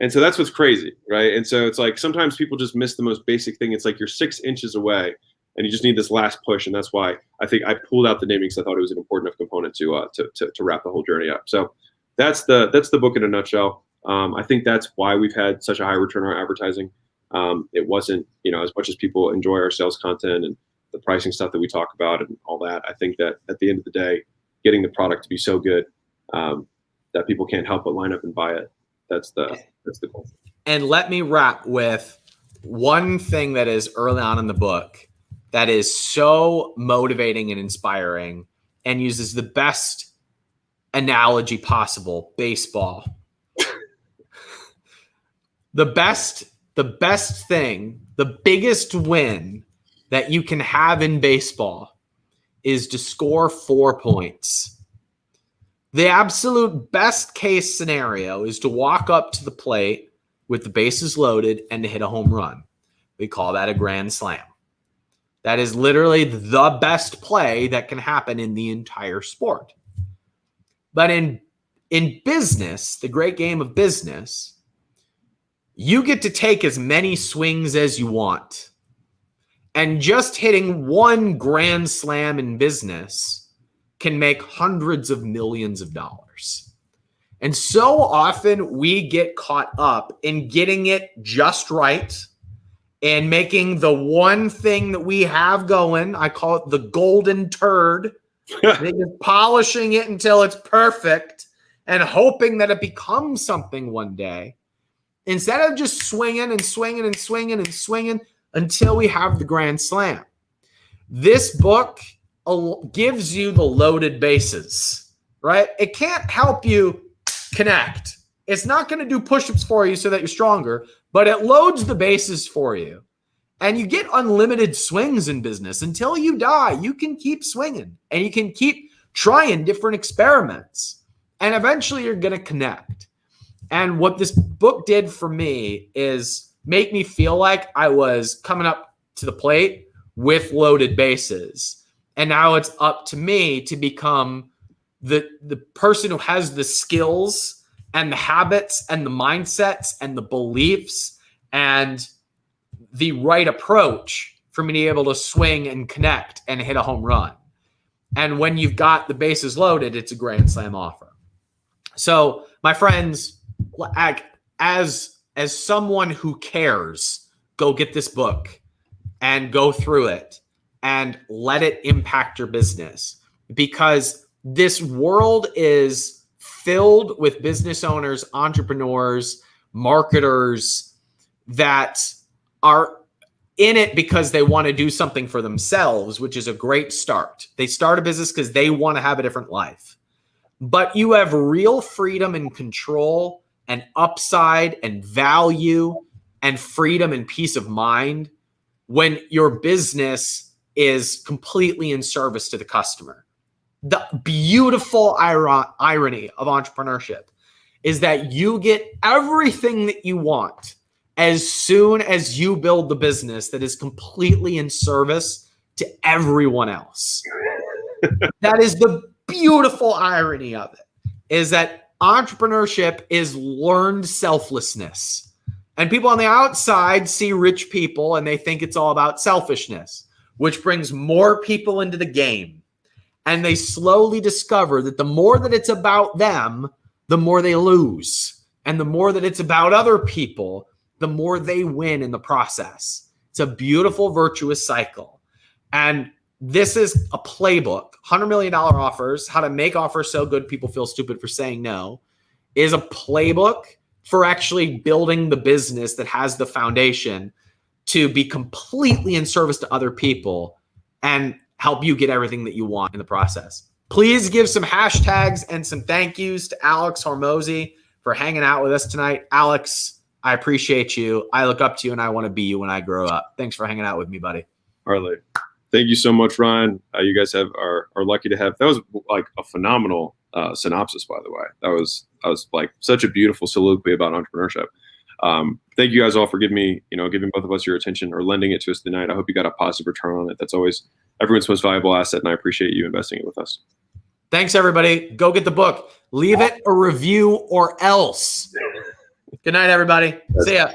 And so that's what's crazy, right? And so it's like, sometimes people just miss the most basic thing. It's like you're 6 inches away and you just need this last push. And that's why I think I pulled out the naming, because I thought it was an important enough component to wrap the whole journey up. So that's the book in a nutshell. I think that's why we've had such a high return on our advertising. It wasn't, as much as people enjoy our sales content and the pricing stuff that we talk about and all that. I think that at the end of the day, getting the product to be so good that people can't help but line up and buy it. That's the goal. And let me wrap with one thing that is early on in the book that is so motivating and inspiring, and uses the best analogy possible: baseball. The best thing, the biggest win that you can have in baseball is to score 4 points. The absolute best case scenario is to walk up to the plate with the bases loaded and to hit a home run. We call that a grand slam. That is literally the best play that can happen in the entire sport. But in business, the great game of business, you get to take as many swings as you want. And just hitting one grand slam in business can make hundreds of millions of dollars. And so often we get caught up in getting it just right and making the one thing that we have going, I call it the golden turd, polishing it until it's perfect and hoping that it becomes something one day, instead of just swinging and swinging and swinging and swinging until we have the grand slam. This book gives you the loaded bases, right? It can't help you connect. It's not going to do push-ups for you so that you're stronger, but it loads the bases for you. And you get unlimited swings in business. Until you die, you can keep swinging and you can keep trying different experiments. And eventually you're going to connect. And what this book did for me is make me feel like I was coming up to the plate with loaded bases. And now it's up to me to become the person who has the skills and the habits and the mindsets and the beliefs and the right approach for me to be able to swing and connect and hit a home run. And when you've got the bases loaded, it's a grand slam offer. So my friends, as someone who cares, go get this book and go through it and let it impact your business, because this world is filled with business owners, entrepreneurs, marketers that are in it because they want to do something for themselves, which is a great start. They start a business because they want to have a different life. But you have real freedom and control and upside and value and freedom and peace of mind when your business is completely in service to the customer. The beautiful irony of entrepreneurship is that you get everything that you want as soon as you build the business that is completely in service to everyone else. That is the beautiful irony of it, is that entrepreneurship is learned selflessness. And people on the outside see rich people and they think it's all about selfishness, which brings more people into the game. And they slowly discover that the more that it's about them, the more they lose. And the more that it's about other people, the more they win in the process. It's a beautiful, virtuous cycle. And this is a playbook. $100 million offers, how to make offers so good people feel stupid for saying no, is a playbook for actually building the business that has the foundation to be completely in service to other people and help you get everything that you want in the process. Please give some hashtags and some thank yous to Alex Hormozi for hanging out with us tonight. Alex, I appreciate you. I look up to you and I want to be you when I grow up. Thanks for hanging out with me, buddy. Harley, thank you so much, Ryan. You guys are lucky to have. That was like a phenomenal synopsis, by the way. That was like such a beautiful soliloquy about entrepreneurship. Thank you guys all for giving both of us your attention or lending it to us tonight. I hope you got a positive return on it. That's always everyone's most valuable asset, and I appreciate you investing it with us. Thanks, everybody. Go get the book. Leave it a review or else. Good night, everybody. See ya.